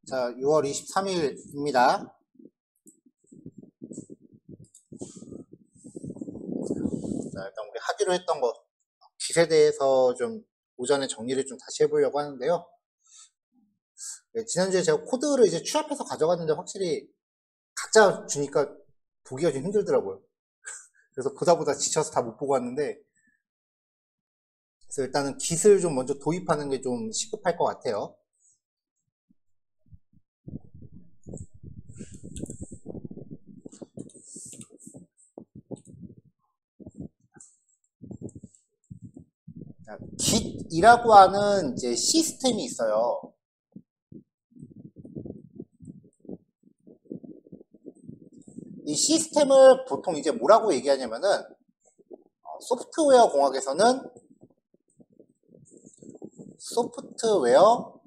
자, 6월 23일입니다. 자, 일단 우리 하기로 했던 거, 깃에 대해서 좀 오전에 정리를 좀 다시 해보려고 하는데요. 네, 지난주에 제가 코드를 이제 취합해서 가져갔는데 확실히 각자 주니까 보기가 좀 힘들더라고요. 그래서 보다 지쳐서 다 못 보고 왔는데, 그래서 일단은 깃을 좀 먼저 도입하는 게 좀 시급할 것 같아요. 자, 깃이라고 하는 이제 시스템이 있어요. 이 시스템을 보통 이제 뭐라고 얘기하냐면은, 소프트웨어 공학에서는 소프트웨어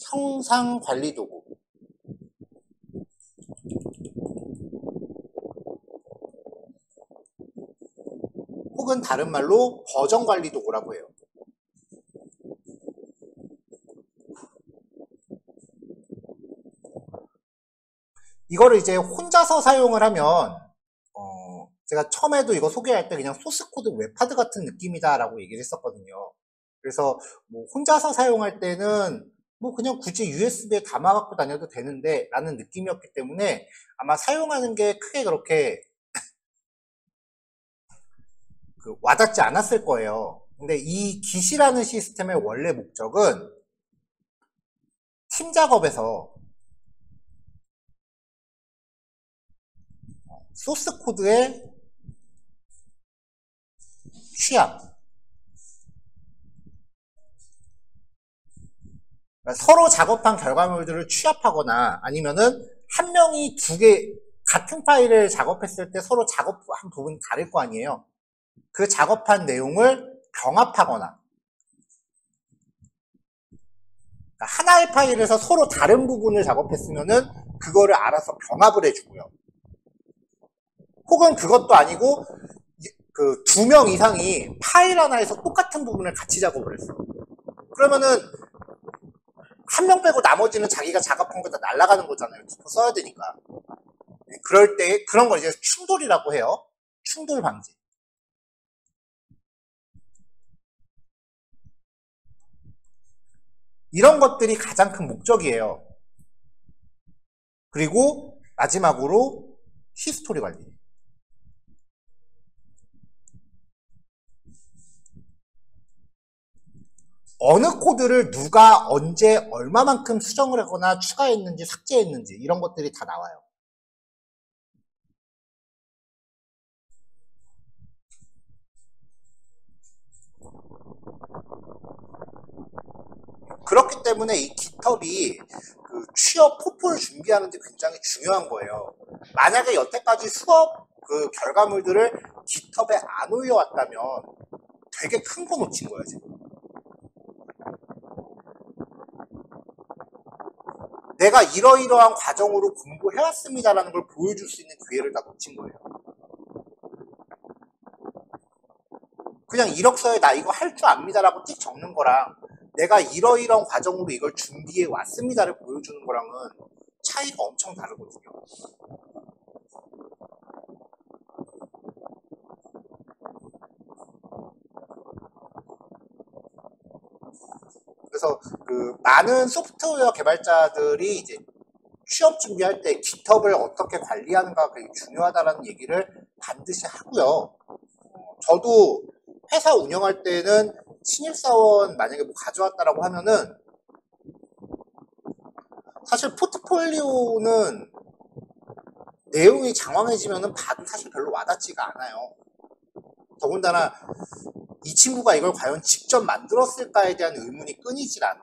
형상 관리 도구, 혹은 다른 말로 버전 관리 도구라고 해요. 이거를 이제 혼자서 사용을 하면 제가 처음에도 이거 소개할 때 그냥 소스코드 웹하드 같은 느낌이다 라고 얘기를 했었거든요. 그래서 뭐 혼자서 사용할 때는 뭐 그냥 굳이 USB에 담아 갖고 다녀도 되는데 라는 느낌이었기 때문에 아마 사용하는 게 크게 그렇게 와닿지 않았을 거예요. 근데 이 깃이라는 시스템의 원래 목적은 팀 작업에서 소스 코드의 취합, 그러니까 서로 작업한 결과물들을 취합하거나 아니면은 한 명이 두 개 같은 파일을 작업했을 때 서로 작업한 부분이 다를 거 아니에요. 그 작업한 내용을 병합하거나, 그러니까 하나의 파일에서 서로 다른 부분을 작업했으면은 그거를 알아서 병합을 해주고요. 혹은 그것도 아니고 그 2명 이상이 파일 하나에서 똑같은 부분을 같이 작업을 했어. 그러면은 한 명 빼고 나머지는 자기가 작업한 거 다 날아가는 거잖아요. 덮어 써야 되니까. 그럴 때 그런 걸 이제 충돌이라고 해요. 충돌 방지. 이런 것들이 가장 큰 목적이에요. 그리고 마지막으로 히스토리 관리. 어느 코드를 누가 언제 얼마만큼 수정을 하거나 추가했는지 삭제했는지 이런 것들이 다 나와요. 그렇기 때문에 이 깃허브이 그 취업 포폴 준비하는 데 굉장히 중요한 거예요. 만약에 여태까지 수업 그 결과물들을 깃허브에 안 올려왔다면 되게 큰 거 놓친 거예요, 지금. 내가 이러이러한 과정으로 공부해왔습니다라는 걸 보여줄 수 있는 기회를 다 놓친 거예요. 그냥 이력서에 나 이거 할 줄 압니다라고 찍 적는 거랑 내가 이러이러한 과정으로 이걸 준비해 왔습니다를 보여주는 거랑은 차이가 엄청 다르거든요. 그래서 그 많은 소프트웨어 개발자들이 이제 취업 준비할 때 깃허브를 어떻게 관리하는가가 되게 중요하다라는 얘기를 반드시 하고요. 저도 회사 운영할 때는 신입사원 만약에 뭐 가져왔다라고 하면은 사실 포트폴리오는 내용이 장황해지면은 봐도 사실 별로 와닿지가 않아요. 더군다나 이 친구가 이걸 과연 직접 만들었을까에 대한 의문이 끊이질 않아.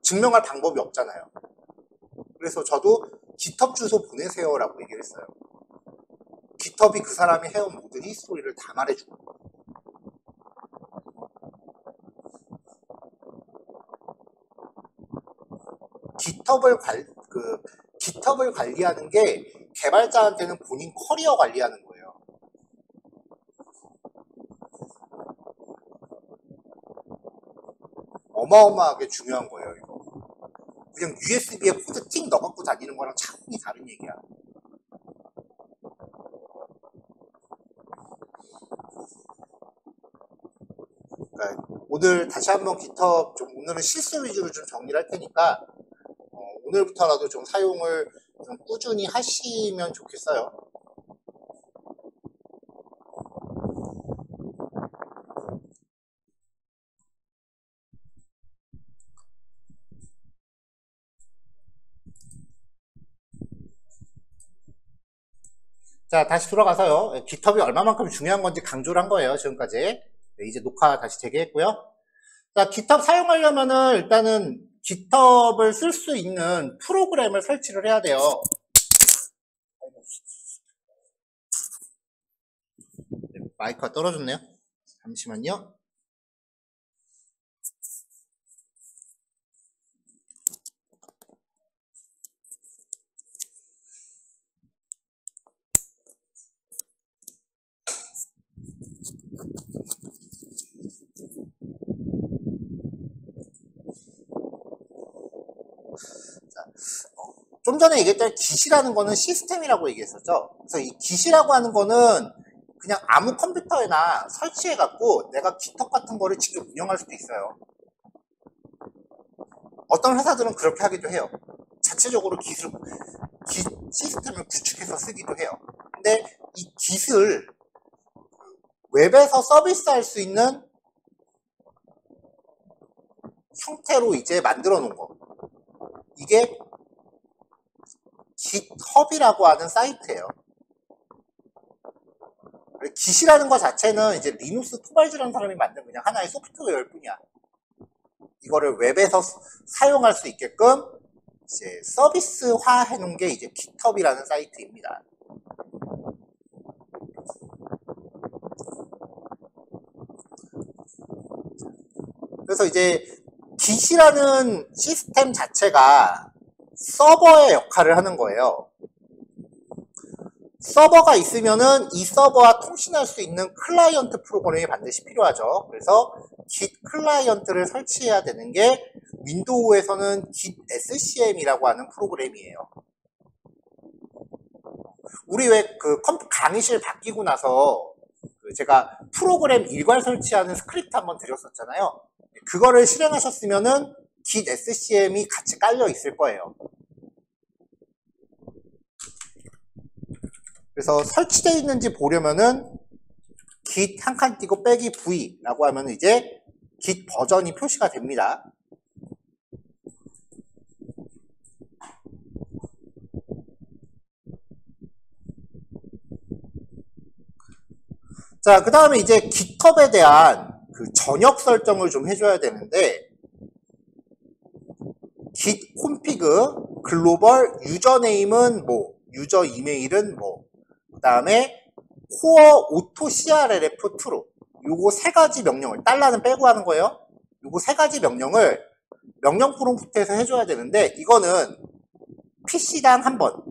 증명할 방법이 없잖아요. 그래서 저도 깃허브 주소 보내세요라고 얘기를 했어요. 깃허브이 그 사람이 해온 모든 히스토리를 다 말해주고. 깃허브를 관리하는 게 개발자한테는 본인 커리어 관리하는 거예요. 어마어마하게 중요한 거예요, 이거. 그냥 USB에 코드 틱 넣어갖고 다니는 거랑 차원이 다른 얘기야. 그러니까 오늘 다시 한번 GitHub 좀 오늘은 실습 위주로 좀 정리를 할 테니까 오늘부터라도 좀 사용을 좀 꾸준히 하시면 좋겠어요. 자, 다시 돌아가서요. GitHub이 얼마만큼 중요한 건지 강조를 한 거예요, 지금까지. 네, 이제 녹화 다시 재개했고요. 자, GitHub 사용하려면은 일단은 GitHub을 쓸 수 있는 프로그램을 설치를 해야 돼요. 네, 마이크가 떨어졌네요. 잠시만요. 좀 전에 얘기했던 Git이라는 거는 시스템이라고 얘기했었죠. 그래서 이 Git이라고 하는 거는 그냥 아무 컴퓨터에나 설치해갖고 내가 GitHub 같은 거를 직접 운영할 수도 있어요. 어떤 회사들은 그렇게 하기도 해요. 자체적으로 Git 시스템을 구축해서 쓰기도 해요. 근데 이 Git을 웹에서 서비스할 수 있는 형태로 이제 만들어 놓은 거. 이게 GitHub이라고 하는 사이트예요. Git이라는 것 자체는 이제 리눅스 토발즈라는 사람이 만든 그냥 하나의 소프트웨어일 뿐이야. 이거를 웹에서 사용할 수 있게끔 이제 서비스화 해놓은 게 이제 GitHub이라는 사이트입니다. 그래서 이제 Git이라는 시스템 자체가 서버의 역할을 하는 거예요. 서버가 있으면은 이 서버와 통신할 수 있는 클라이언트 프로그램이 반드시 필요하죠. 그래서 Git 클라이언트를 설치해야 되는 게 윈도우에서는 Git SCM이라고 하는 프로그램이에요. 우리 왜 그 강의실 바뀌고 나서 제가 프로그램 일괄 설치하는 스크립트 한번 드렸었잖아요. 그거를 실행하셨으면은 Git SCM이 같이 깔려 있을 거예요. 그래서 설치되어 있는지 보려면은 Git 한 칸 띄고 빼기 V라고 하면 이제 Git 버전이 표시가 됩니다. 자, 그 다음에 이제 GitHub에 대한 그 전역 설정을 좀 해줘야 되는데, git config 글로벌 유저네임은 뭐, 유저 이메일은 뭐, 그 다음에 core auto crlf true. 요거 세 가지 명령을, 달러는 빼고 하는 거예요. 요거 세 가지 명령을 명령 프롬프트에서 해줘야 되는데, 이거는 PC당 한 번.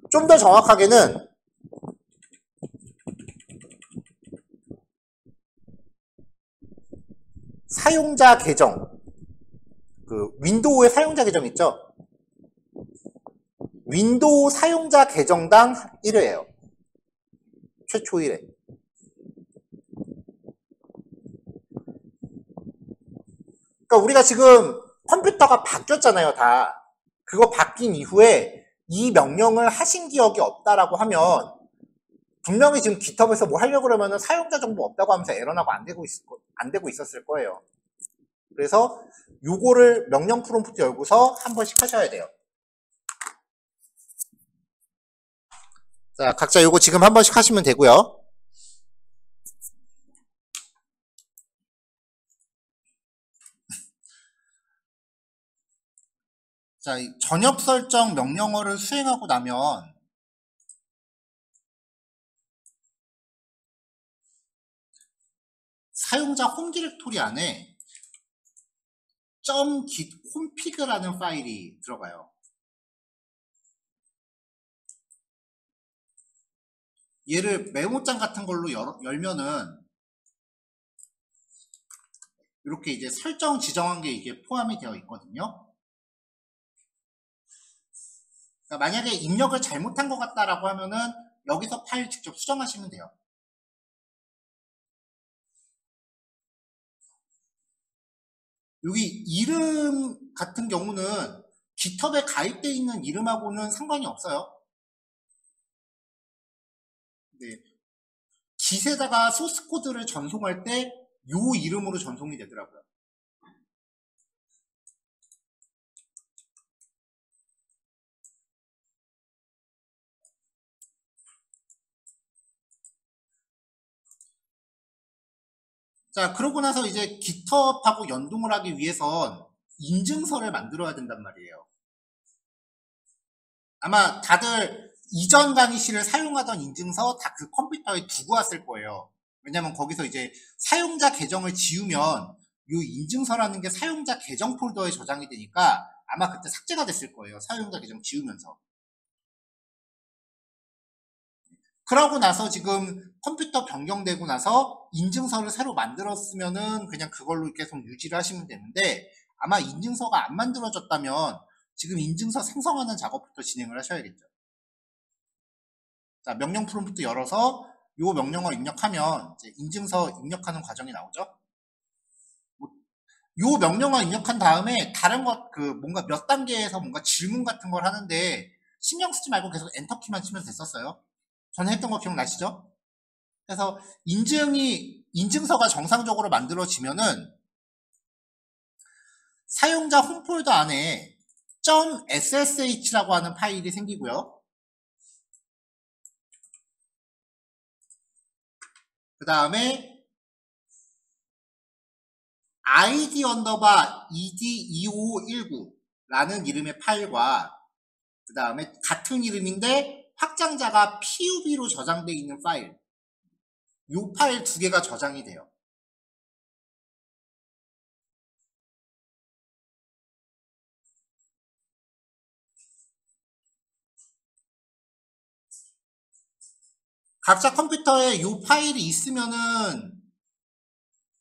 좀 더 정확하게는 사용자 계정, 그 윈도우의 사용자 계정 있죠? 윈도우 사용자 계정당 1회예요. 최초 1회. 그러니까 우리가 지금 컴퓨터가 바뀌었잖아요, 다. 그거 바뀐 이후에 이 명령을 하신 기억이 없다라고 하면 분명히 지금 GitHub에서 뭐 하려고 그러면은 사용자 정보 없다고 하면서 에러 나고 안 되고 있었을 거예요. 그래서 요거를 명령 프롬프트 열고서 한 번씩 하셔야 돼요. 자, 각자 요거 지금 한 번씩 하시면 되고요. 자, 이 전역 설정 명령어를 수행하고 나면 사용자 홈 디렉토리 안에 .gitconfig라는 파일이 들어가요. 얘를 메모장 같은 걸로 열면은 이렇게 이제 설정 지정한 게 이게 포함이 되어 있거든요. 그러니까 만약에 입력을 잘못한 것 같다라고 하면은 여기서 파일 직접 수정하시면 돼요. 여기 이름 같은 경우는 GitHub에 가입되어 있는 이름하고는 상관이 없어요. 네. Git에다가 소스 코드를 전송할 때 요 이름으로 전송이 되더라고요. 자, 그러고 나서 이제 GitHub하고 연동을 하기 위해선 인증서를 만들어야 된단 말이에요. 아마 다들 이전 강의실을 사용하던 인증서 다 그 컴퓨터에 두고 왔을 거예요. 왜냐면 거기서 이제 사용자 계정을 지우면 요 인증서라는 게 사용자 계정 폴더에 저장이 되니까 아마 그때 삭제가 됐을 거예요. 사용자 계정 지우면서. 그러고 나서 지금 컴퓨터 변경되고 나서 인증서를 새로 만들었으면은 그냥 그걸로 계속 유지를 하시면 되는데 아마 인증서가 안 만들어졌다면 지금 인증서 생성하는 작업부터 진행을 하셔야겠죠. 자, 명령 프롬프트 열어서 요 명령어 입력하면 이제 인증서 입력하는 과정이 나오죠. 요 명령어 입력한 다음에 다른 것 그 뭔가 몇 단계에서 뭔가 질문 같은 걸 하는데 신경 쓰지 말고 계속 엔터키만 치면 됐었어요. 전에 했던 거 기억나시죠? 그래서 인증서가 정상적으로 만들어지면은 사용자 홈폴더 안에 .ssh라고 하는 파일이 생기고요. 그 다음에 id ed2519라는 이름의 파일과 그 다음에 같은 이름인데 확장자가 pub로 저장되어 있는 파일, 요 파일 두 개가 저장이 돼요. 각자 컴퓨터에 요 파일이 있으면은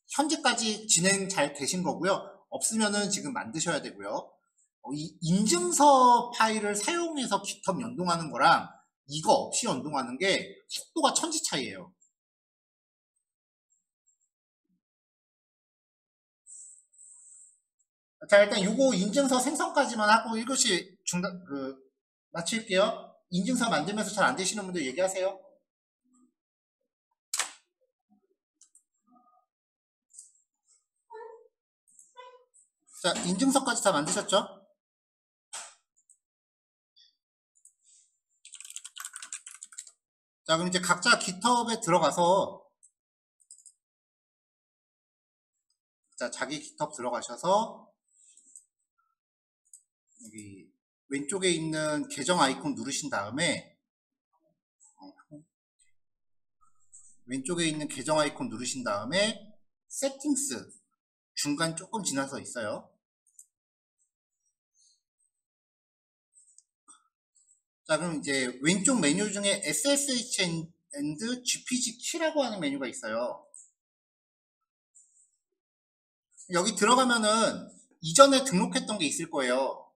현재까지 진행 잘 되신 거고요. 없으면은 지금 만드셔야 되고요. 이 인증서 파일을 사용해서 GitHub 연동하는 거랑 이거 없이 연동하는 게 속도가 천지 차이예요. 자, 일단 요거 인증서 생성까지만 하고 1교시 중단 마칠게요. 인증서 만들면서 잘 안 되시는 분들 얘기하세요. 자, 인증서까지 다 만드셨죠? 자, 그럼 이제 각자 GitHub에 들어가서 자, 자기 GitHub 들어가셔서 여기 왼쪽에 있는 계정 아이콘 누르신 다음에 왼쪽에 있는 계정 아이콘 누르신 다음에 세팅스 중간 조금 지나서 있어요. 자, 그럼 이제 왼쪽 메뉴 중에 SSH and GPG 키라고 하는 메뉴가 있어요. 여기 들어가면은 이전에 등록했던 게 있을 거예요.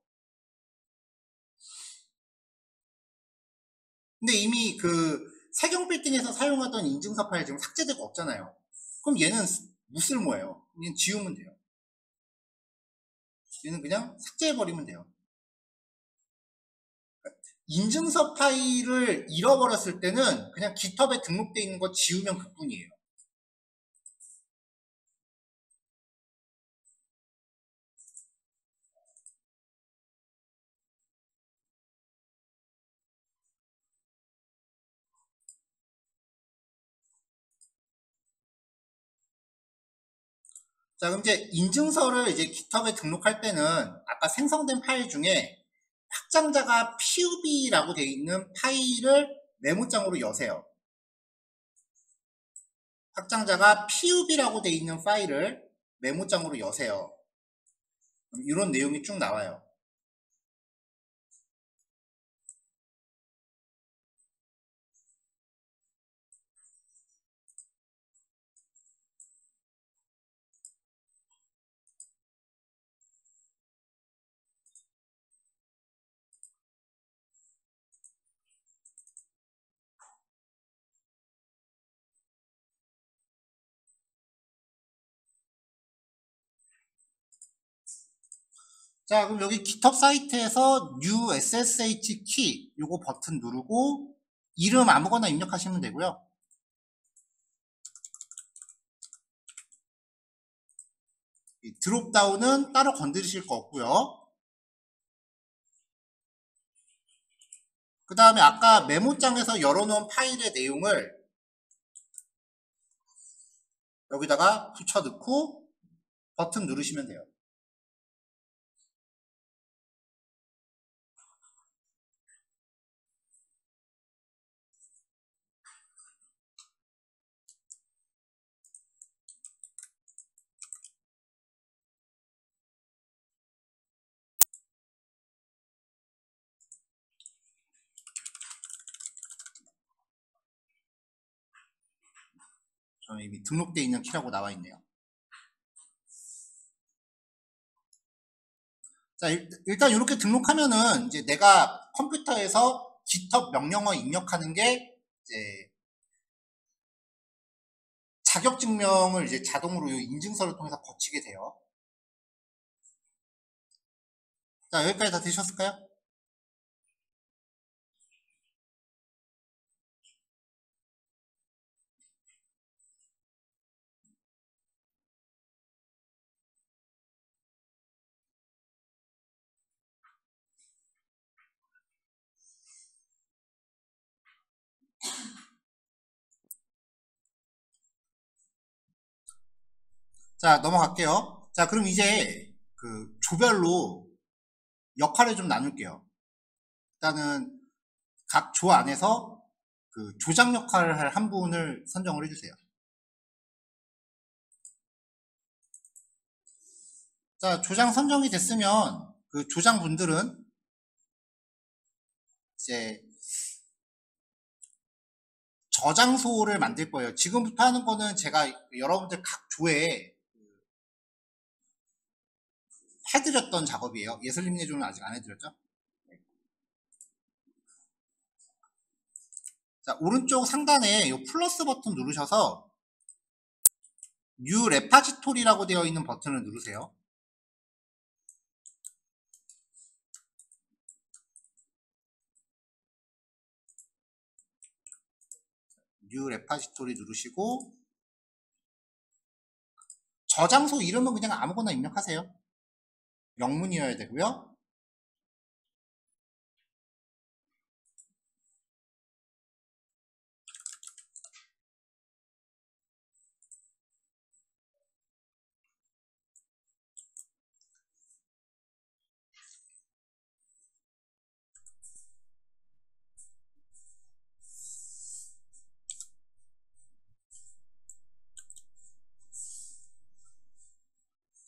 근데 이미 그 세경 빌딩에서 사용하던 인증서 파일 지금 삭제되고 없잖아요. 그럼 얘는 무쓸모예요. 얘는 지우면 돼요. 얘는 그냥 삭제해버리면 돼요. 인증서 파일을 잃어버렸을 때는 그냥 GitHub에 등록되어 있는 거 지우면 그뿐이에요. 자, 그럼 이제 인증서를 이제 GitHub에 등록할 때는 아까 생성된 파일 중에 확장자가 pub라고 되어 있는 파일을 메모장으로 여세요. 확장자가 pub라고 되어 있는 파일을 메모장으로 여세요. 이런 내용이 쭉 나와요. 자, 그럼 여기 GitHub 사이트에서 new SSH key 요거 버튼 누르고 이름 아무거나 입력하시면 되고요. 이 드롭다운은 따로 건드리실 거 없고요. 그 다음에 아까 메모장에서 열어놓은 파일의 내용을 여기다가 붙여 넣고 버튼 누르시면 돼요. 저는 이미 등록되어 있는 키라고 나와 있네요. 자, 일단 이렇게 등록하면은 이제 내가 컴퓨터에서 GitHub 명령어 입력하는 게 이제 자격증명을 이제 자동으로 이 인증서를 통해서 거치게 돼요. 자, 여기까지 다 되셨을까요? 자, 넘어갈게요. 자, 그럼 이제 그 조별로 역할을 좀 나눌게요. 일단은 각 조 안에서 그 조장 역할을 할 한 분을 선정을 해주세요. 자, 조장 선정이 됐으면 그 조장분들은 이제 저장소를 만들 거예요. 지금부터 하는 거는 제가 여러분들 각 조에 해드렸던 작업이에요. 예슬림네 조는 아직 안 해드렸죠? 자, 오른쪽 상단에 이 플러스 버튼 누르셔서 New Repository라고 되어 있는 버튼을 누르세요. New Repository 누르시고 저장소 이름은 그냥 아무거나 입력하세요. 영문이어야 되고요.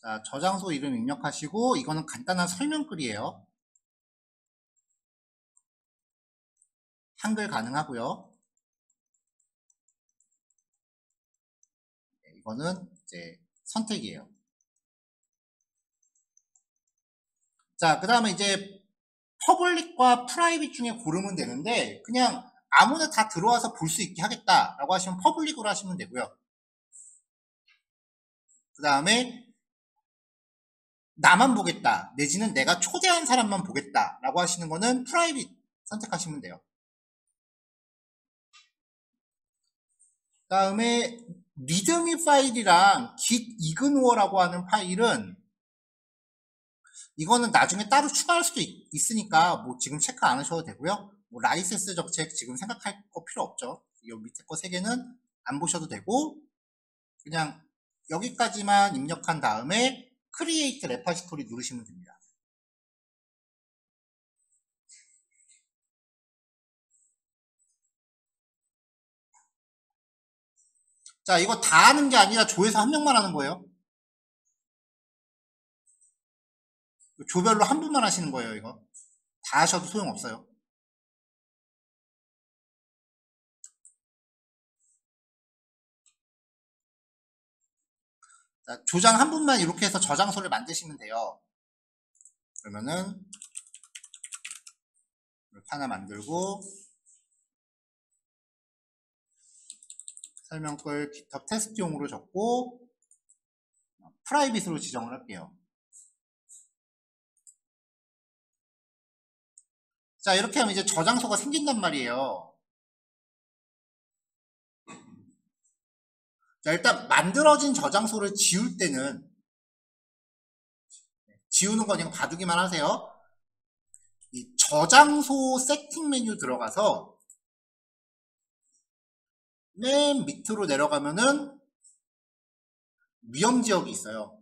자, 저장소 이름 입력하시고 이거는 간단한 설명글이에요. 한글 가능하고요. 이거는 이제 선택이에요. 자, 그 다음에 이제 퍼블릭과 프라이빗 중에 고르면 되는데 그냥 아무나 다 들어와서 볼 수 있게 하겠다라고 하시면 퍼블릭으로 하시면 되고요. 그 다음에 나만 보겠다 내지는 내가 초대한 사람만 보겠다 라고 하시는 거는 프라이빗 선택하시면 돼요. 그 다음에 리드미 파일이랑 git ignore 하는 파일은 이거는 나중에 따로 추가할 수도 있으니까 뭐 지금 체크 안 하셔도 되고요. 뭐 라이센스 정책 지금 생각할 거 필요 없죠. 이 밑에 거 3개는 안 보셔도 되고 그냥 여기까지만 입력한 다음에 크리에이트 레파지토리 누르시면 됩니다. 자, 이거 다 하는 게 아니라 조에서 한 명만 하는 거예요. 조별로 한 분만 하시는 거예요, 이거. 다 하셔도 소용없어요. 자, 조장 한 분만 이렇게 해서 저장소를 만드시면 돼요. 그러면은 이렇게 하나 만들고 설명글 GitHub 테스트용으로 적고 프라이빗으로 지정을 할게요. 자, 이렇게 하면 이제 저장소가 생긴단 말이에요. 자, 일단 만들어진 저장소를 지울 때는 지우는 거 그냥 봐두기만 하세요. 이 저장소 세팅 메뉴 들어가서 맨 밑으로 내려가면은 위험 지역이 있어요.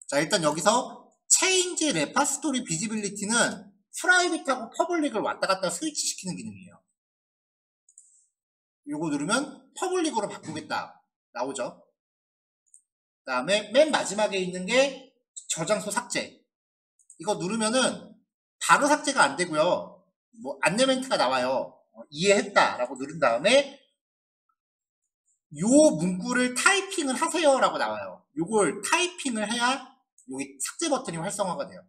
자, 일단 여기서 체인지 레파스토리 비지빌리티는 프라이빗하고 퍼블릭을 왔다 갔다 스위치 시키는 기능이에요. 요거 누르면 퍼블릭으로 바꾸겠다 나오죠. 그 다음에 맨 마지막에 있는 게 저장소 삭제. 이거 누르면은 바로 삭제가 안 되고요. 뭐 안내 멘트가 나와요. 이해했다 라고 누른 다음에 요 문구를 타이핑을 하세요 라고 나와요. 요걸 타이핑을 해야 여기 삭제 버튼이 활성화가 돼요.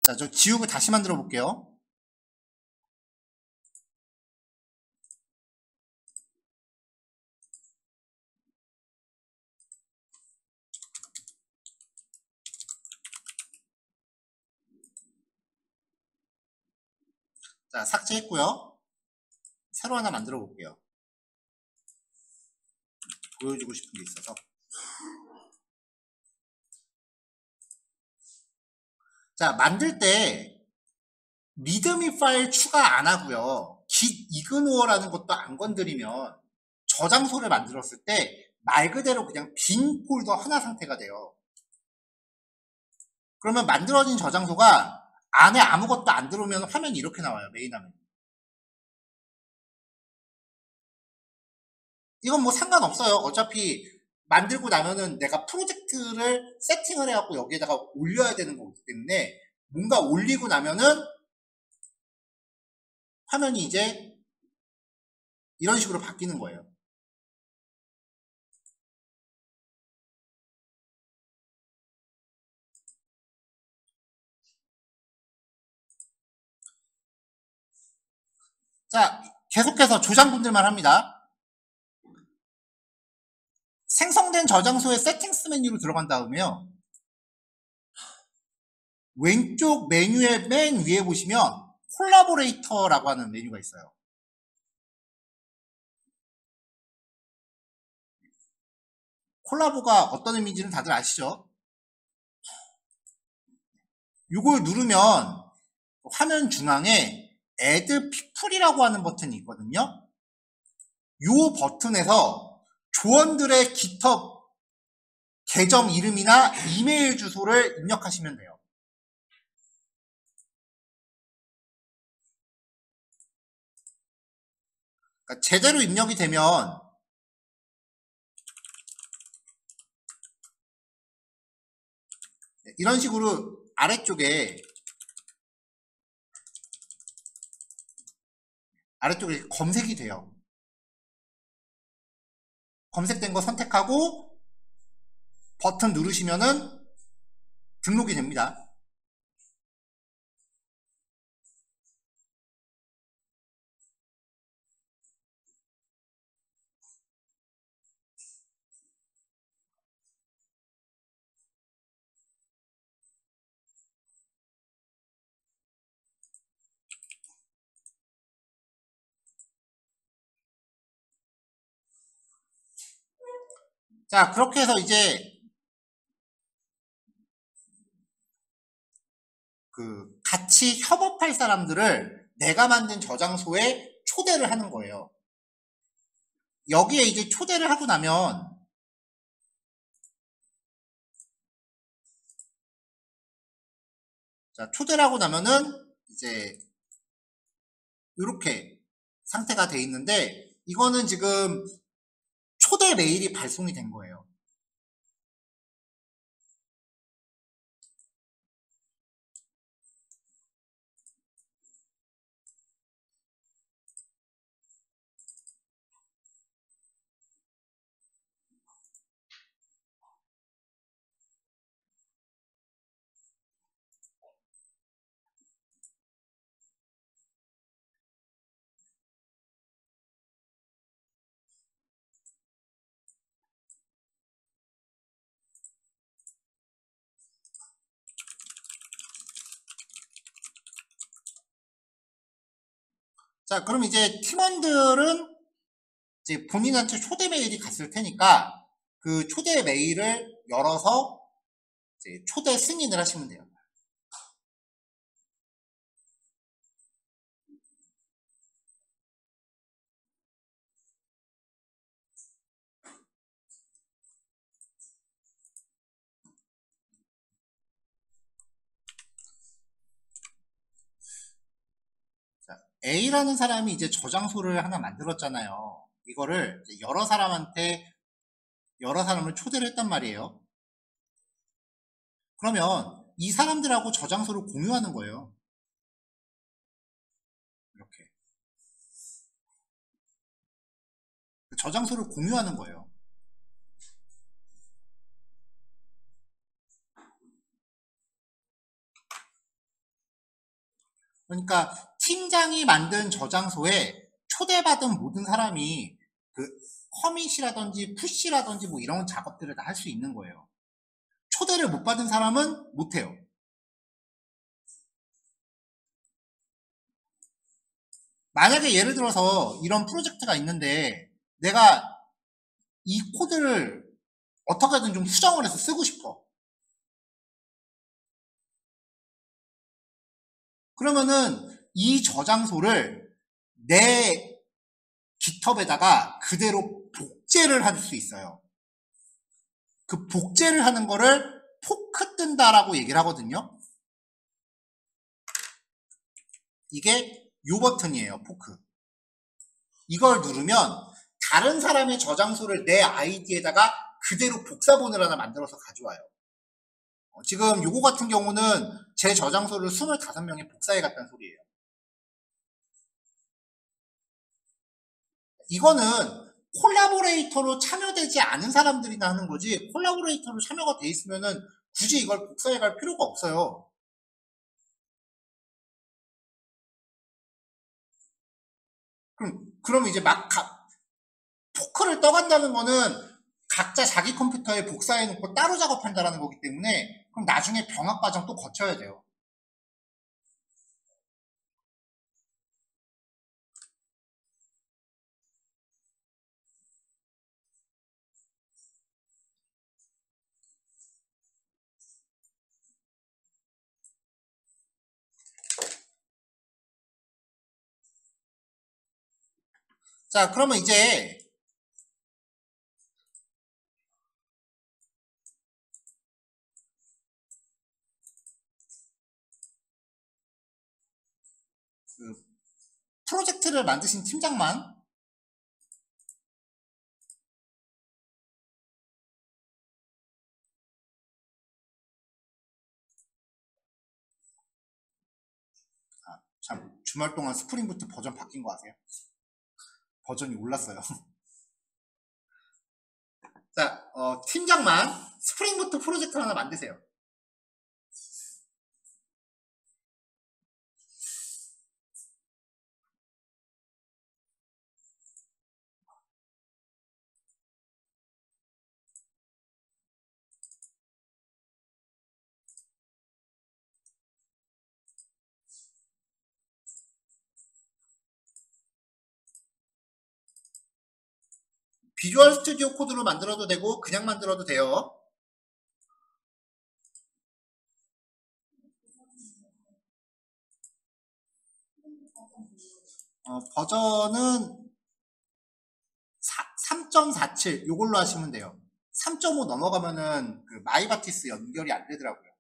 자, 저 지우고 다시 만들어 볼게요. 자, 삭제했고요. 새로 하나 만들어 볼게요. 보여주고 싶은 게 있어서. 자, 만들 때 리드미 파일 추가 안 하고요. git ignore 것도 안 건드리면 저장소를 만들었을 때 말 그대로 그냥 빈 폴더 하나 상태가 돼요. 그러면 만들어진 저장소가 안에 아무것도 안 들어오면 화면이 이렇게 나와요. 메인 화면. 이건 뭐 상관없어요. 어차피 만들고 나면은 내가 프로젝트를 세팅을 해갖고 여기에다가 올려야 되는 거기 때문에 뭔가 올리고 나면은 화면이 이제 이런 식으로 바뀌는 거예요. 자, 계속해서 조장분들만 합니다. 생성된 저장소의 세팅스 메뉴로 들어간 다음에요. 왼쪽 메뉴의 맨 위에 보시면 콜라보레이터라고 하는 메뉴가 있어요. 콜라보가 어떤 의미인지는 다들 아시죠? 이걸 누르면 화면 중앙에 Add People이라고 하는 버튼이 있거든요. 이 버튼에서 조원들의 GitHub 계정 이름이나 이메일 주소를 입력하시면 돼요. 그러니까 제대로 입력이 되면 이런 식으로 아래쪽에 검색이 돼요. 검색된 거 선택하고 버튼 누르시면은 등록이 됩니다. 자, 그렇게 해서 이제 같이 협업할 사람들을 내가 만든 저장소에 초대를 하는 거예요. 여기에 이제 초대를 하고 나면 자, 초대를 하고 나면은 이제 이렇게 상태가 돼 있는데 이거는 지금 초대 메일이 발송이 된 거예요. 자, 그럼 이제 팀원들은 이제 본인한테 초대 메일이 갔을 테니까 그 초대 메일을 열어서 이제 초대 승인을 하시면 돼요. 자, A라는 사람이 이제 저장소를 하나 만들었잖아요. 이거를 이제 여러 사람을 초대를 했단 말이에요. 그러면 이 사람들하고 저장소를 공유하는 거예요. 이렇게. 저장소를 공유하는 거예요. 그러니까 팀장이 만든 저장소에 초대받은 모든 사람이 그 커밋이라든지 푸시라든지 뭐 이런 작업들을 다 할 수 있는 거예요. 초대를 못 받은 사람은 못 해요. 만약에 예를 들어서 이런 프로젝트가 있는데 내가 이 코드를 어떻게든 좀 수정을 해서 쓰고 싶어. 그러면은 이 저장소를 내 깃허브에다가 그대로 복제를 할 수 있어요. 그 복제를 하는 거를 포크 뜬다라고 얘기를 하거든요. 이게 요 버튼이에요, 포크. 이걸 누르면 다른 사람의 저장소를 내 아이디에다가 그대로 복사본을 하나 만들어서 가져와요. 지금 요거 같은 경우는 제 저장소를 25명이 복사해 갔다는 소리예요. 이거는 콜라보레이터로 참여되지 않은 사람들이나 하는 거지, 콜라보레이터로 참여가 돼 있으면은 굳이 이걸 복사해 갈 필요가 없어요. 그럼 이제 포크를 떠간다는 거는 각자 자기 컴퓨터에 복사해 놓고 따로 작업한다는 거기 때문에 그럼 나중에 병합 과정 또 거쳐야 돼요. 자, 그러면 이제 그 프로젝트를 만드신 팀장만 참 주말 동안 스프링부트 버전 바뀐 거 아세요? 버전이 올랐어요. 자, 팀장만 스프링부트 프로젝트 하나 만드세요. 비주얼 스튜디오 코드로 만들어도 되고 그냥 만들어도 돼요. 버전은 3.47 요걸로 하시면 돼요. 3.5 넘어가면은 그 마이바티스 연결이 안 되더라고요.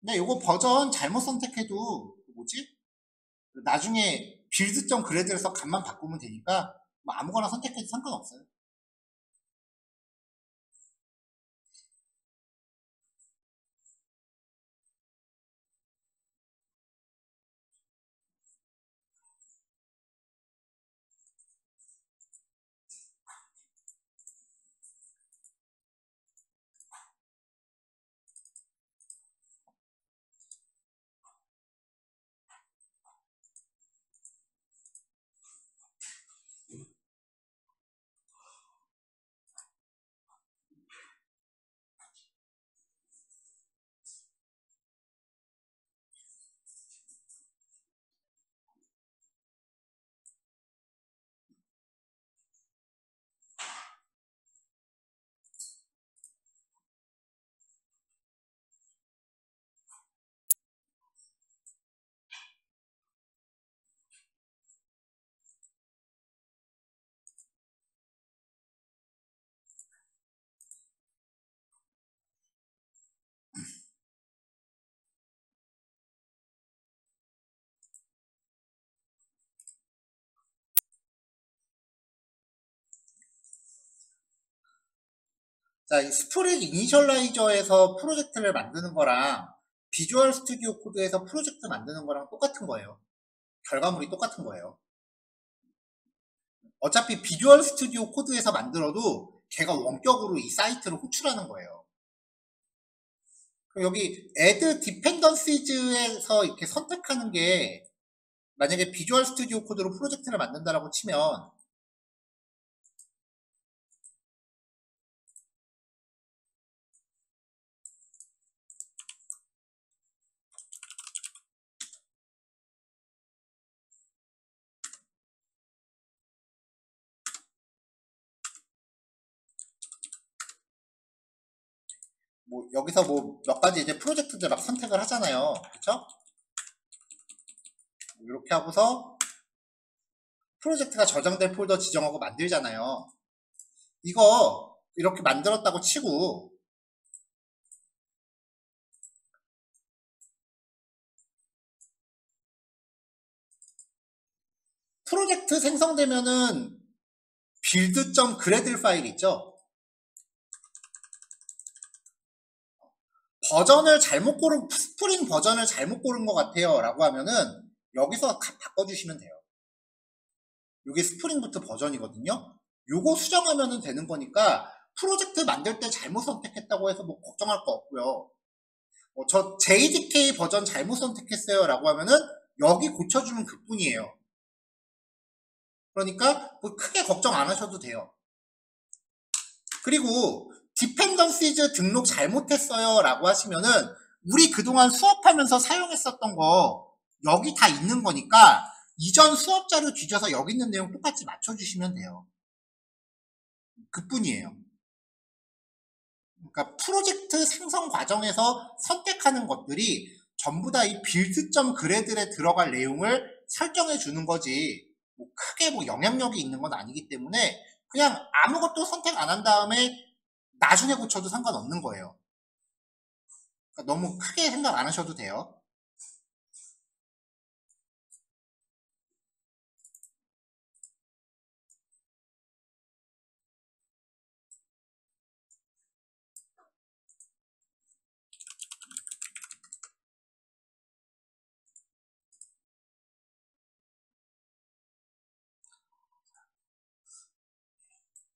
근데 요거 버전 잘못 선택해도 뭐지? 나중에 빌드.그래드에서 값만 바꾸면 되니까 뭐 아무거나 선택해도 상관없어요. 자, 이 스프링 이니셜라이저에서 프로젝트를 만드는 거랑 비주얼 스튜디오 코드에서 프로젝트 만드는 거랑 똑같은 거예요. 결과물이 똑같은 거예요. 어차피 비주얼 스튜디오 코드에서 만들어도 걔가 원격으로 이 사이트를 호출하는 거예요. 여기 add dependencies에서 이렇게 선택하는 게 만약에 비주얼 스튜디오 코드로 프로젝트를 만든다라고 치면 뭐 여기서 뭐 몇 가지 이제 프로젝트들 막 선택을 하잖아요. 그렇죠? 이렇게 하고서 프로젝트가 저장될 폴더 지정하고 만들잖아요. 이거 이렇게 만들었다고 치고 프로젝트 생성되면은 build.gradle 파일 있죠? 버전을 잘못 고른, 스프링 버전을 잘못 고른 것 같아요 라고 하면은 여기서 바꿔주시면 돼요. 이게 스프링부트 버전이거든요. 요거 수정하면 되는 거니까 프로젝트 만들 때 잘못 선택했다고 해서 뭐 걱정할 거 없고요. 저 JDK 버전 잘못 선택했어요 라고 하면은 여기 고쳐주면 그뿐이에요. 그러니까 뭐 크게 걱정 안 하셔도 돼요. 그리고 디펜던시즈 등록 잘못했어요 라고 하시면은 우리 그동안 수업하면서 사용했었던 거 여기 다 있는 거니까 이전 수업 자료 뒤져서 여기 있는 내용 똑같이 맞춰주시면 돼요. 그뿐이에요. 그러니까 프로젝트 생성 과정에서 선택하는 것들이 전부 다 이 build.gradle에 들어갈 내용을 설정해 주는 거지 뭐 크게 뭐 영향력이 있는 건 아니기 때문에 그냥 아무것도 선택 안 한 다음에 나중에 고쳐도 상관없는 거예요. 그러니까 너무 크게 생각 안 하셔도 돼요.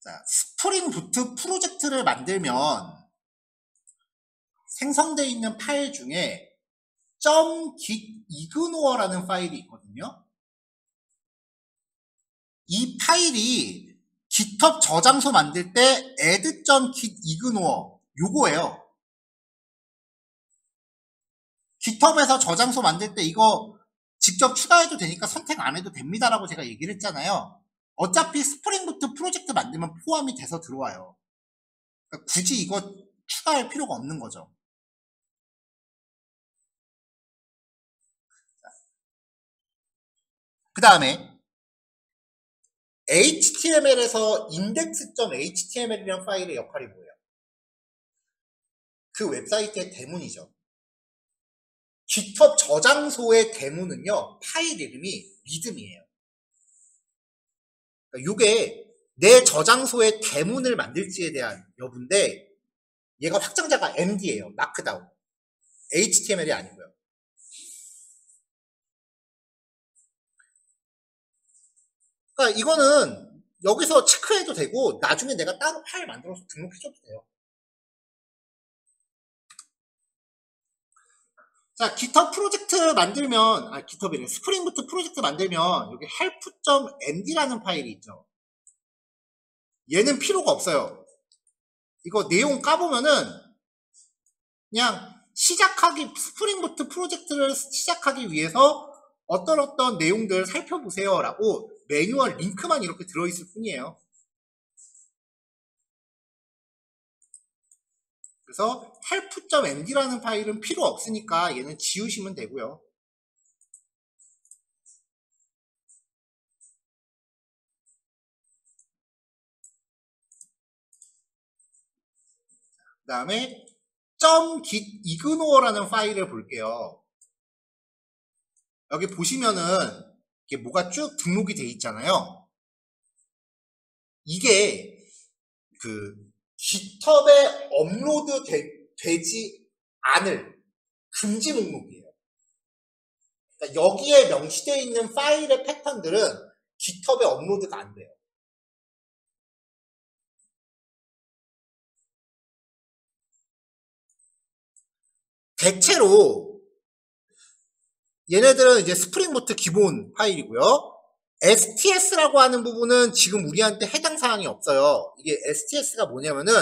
자, 스프링 부트 프로젝트를 만들면 생성되어 있는 파일 중에 .git ignore 파일이 있거든요. 이 파일이 GitHub 저장소 만들 때 add.git ignore 요거예요. GitHub에서 저장소 만들 때 이거 직접 추가해도 되니까 선택 안 해도 됩니다라고 제가 얘기를 했잖아요. 어차피 스프링부트 프로젝트 만들면 포함이 돼서 들어와요. 그러니까 굳이 이거 추가할 필요가 없는 거죠. 그 다음에 HTML에서 index.html이라는 파일의 역할이 뭐예요? 그 웹사이트의 대문이죠. GitHub 저장소의 대문은요, 파일 이름이 리듬이에요. 그러니까 이게 내 저장소의 대문을 만들지에 대한 여부인데 얘가 확장자가 MD예요. 마크다운. HTML이 아니고요. 그러니까 이거는 여기서 체크해도 되고 나중에 내가 따로 파일 만들어서 등록해줘도 돼요. 자, GitHub 프로젝트 만들면 GitHub이래. 스프링부트 프로젝트 만들면 여기 help.md라는 파일이 있죠. 얘는 필요가 없어요. 이거 내용 까보면은 그냥 스프링부트 프로젝트를 시작하기 위해서 어떤 내용들 살펴보세요 라고 매뉴얼 링크만 이렇게 들어있을 뿐이에요. 그래서 help.md라는 파일은 필요 없으니까 얘는 지우시면 되고요. 그 다음에 .git ignore 파일을 볼게요. 여기 보시면은 이게 뭐가 쭉 등록이 돼 있잖아요. 이게 그 GitHub에 업로드 되지 않을 금지 목록이에요. 그러니까 여기에 명시되어 있는 파일의 패턴들은 GitHub에 업로드가 안 돼요. 대체로 얘네들은 이제 스프링부트 기본 파일이고요. STS라고 하는 부분은 지금 우리한테 해당 사항이 없어요. 이게 STS가 뭐냐면은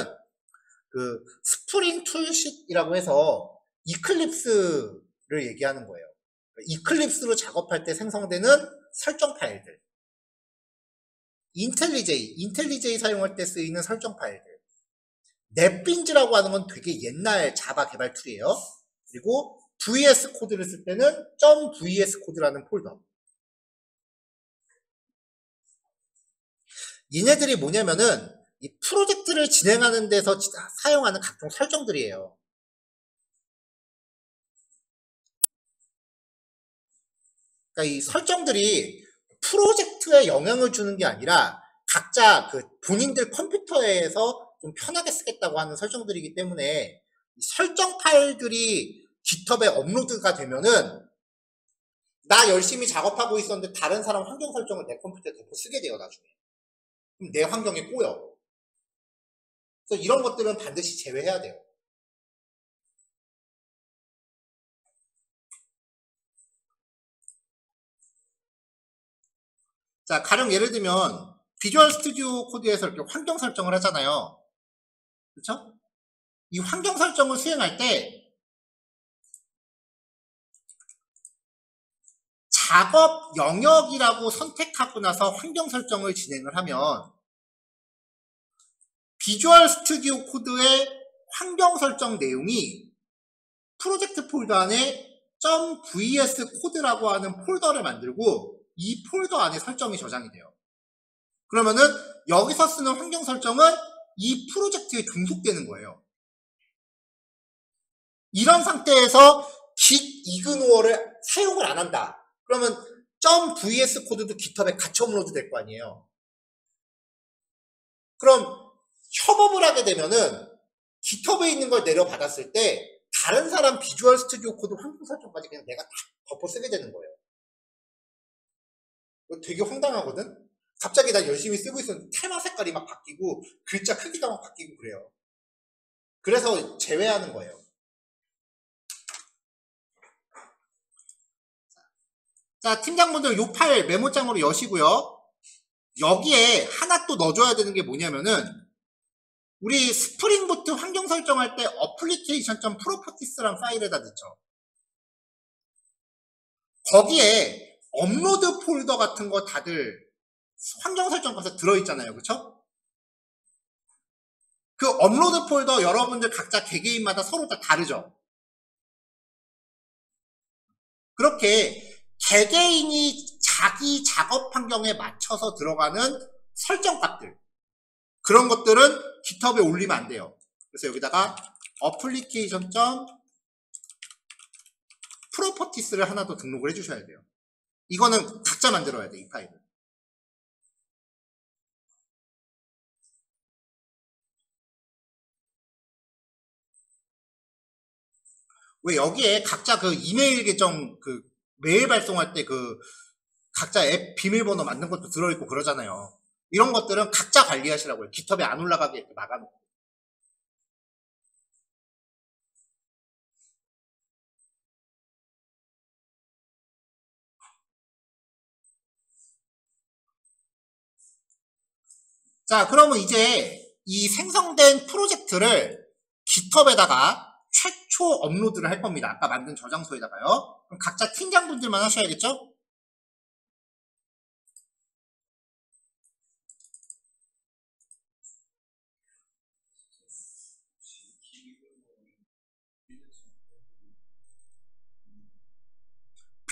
그 스프링 툴싯이라고 해서 이클립스를 얘기하는 거예요. 이클립스로 작업할 때 생성되는 설정 파일들. 인텔리제이 사용할 때 쓰이는 설정 파일들. 넷빈즈라고 하는 건 되게 옛날 자바 개발 툴이에요. 그리고 VS 코드를 쓸 때는 .vs 코드라는 폴더. 얘네들이 뭐냐면은 이 프로젝트를 진행하는 데서 사용하는 각종 설정들이에요. 그러니까 이 설정들이 프로젝트에 영향을 주는 게 아니라 각자 그 본인들 컴퓨터에서 좀 편하게 쓰겠다고 하는 설정들이기 때문에 설정 파일들이 GitHub에 업로드가 되면은 나 열심히 작업하고 있었는데 다른 사람 환경 설정을 내 컴퓨터에 대고 쓰게 돼요, 나중에. 그럼 내 환경에 꼬여. 그래서 이런 것들은 반드시 제외해야 돼요. 자, 가령 예를 들면 비주얼 스튜디오 코드에서 이렇게 환경 설정을 하잖아요. 그렇죠? 이 환경 설정을 수행할 때 작업 영역이라고 선택하고 나서 환경 설정을 진행을 하면 비주얼 스튜디오 코드의 환경 설정 내용이 프로젝트 폴더 안에 .vs 코드라고 하는 폴더를 만들고 이 폴더 안에 설정이 저장이 돼요. 그러면은 여기서 쓰는 환경 설정은 이 프로젝트에 종속되는 거예요. 이런 상태에서 git ignore를 사용을 안 한다. 그러면 .vs 코드도 GitHub에 같이 업로드 될 거 아니에요. 그럼 협업을 하게 되면은 GitHub에 있는 걸 내려받았을 때 다른 사람 비주얼 스튜디오 코드 환경 설정까지 그냥 내가 다 덮어 쓰게 되는 거예요. 이거 되게 황당하거든? 갑자기 나 열심히 쓰고 있었는데 테마 색깔이 막 바뀌고 글자 크기가 막 바뀌고 그래요. 그래서 제외하는 거예요. 자, 팀장분들 요 파일 메모장으로 여시고요. 여기에 하나 또 넣어줘야 되는 게 뭐냐면은 우리 스프링부트 환경 설정할 때 application.properties라는 파일에다 넣죠. 거기에 업로드 폴더 같은 거 다들 환경 설정 가서 들어있잖아요. 그쵸? 그 업로드 폴더 여러분들 각자 개개인마다 서로 다 다르죠. 그렇게 개개인이 자기 작업 환경에 맞춰서 들어가는 설정 값들 그런 것들은 GitHub에 올리면 안 돼요. 그래서 여기다가 application.properties를 하나 더 등록을 해주셔야 돼요. 이거는 각자 만들어야 돼, 이 파일을. 왜 여기에 각자 그 이메일 계정 그 메일 발송할 때 그 각자 앱 비밀번호 맞는 것도 들어있고 그러잖아요. 이런 것들은 각자 관리하시라고요. GitHub에 안 올라가게 이렇게 막아놓고. 자, 그러면 이제 이 생성된 프로젝트를 GitHub에다가 최초 업로드를 할 겁니다. 아까 만든 저장소에다가요. 그럼 각자 팀장분들만 하셔야겠죠?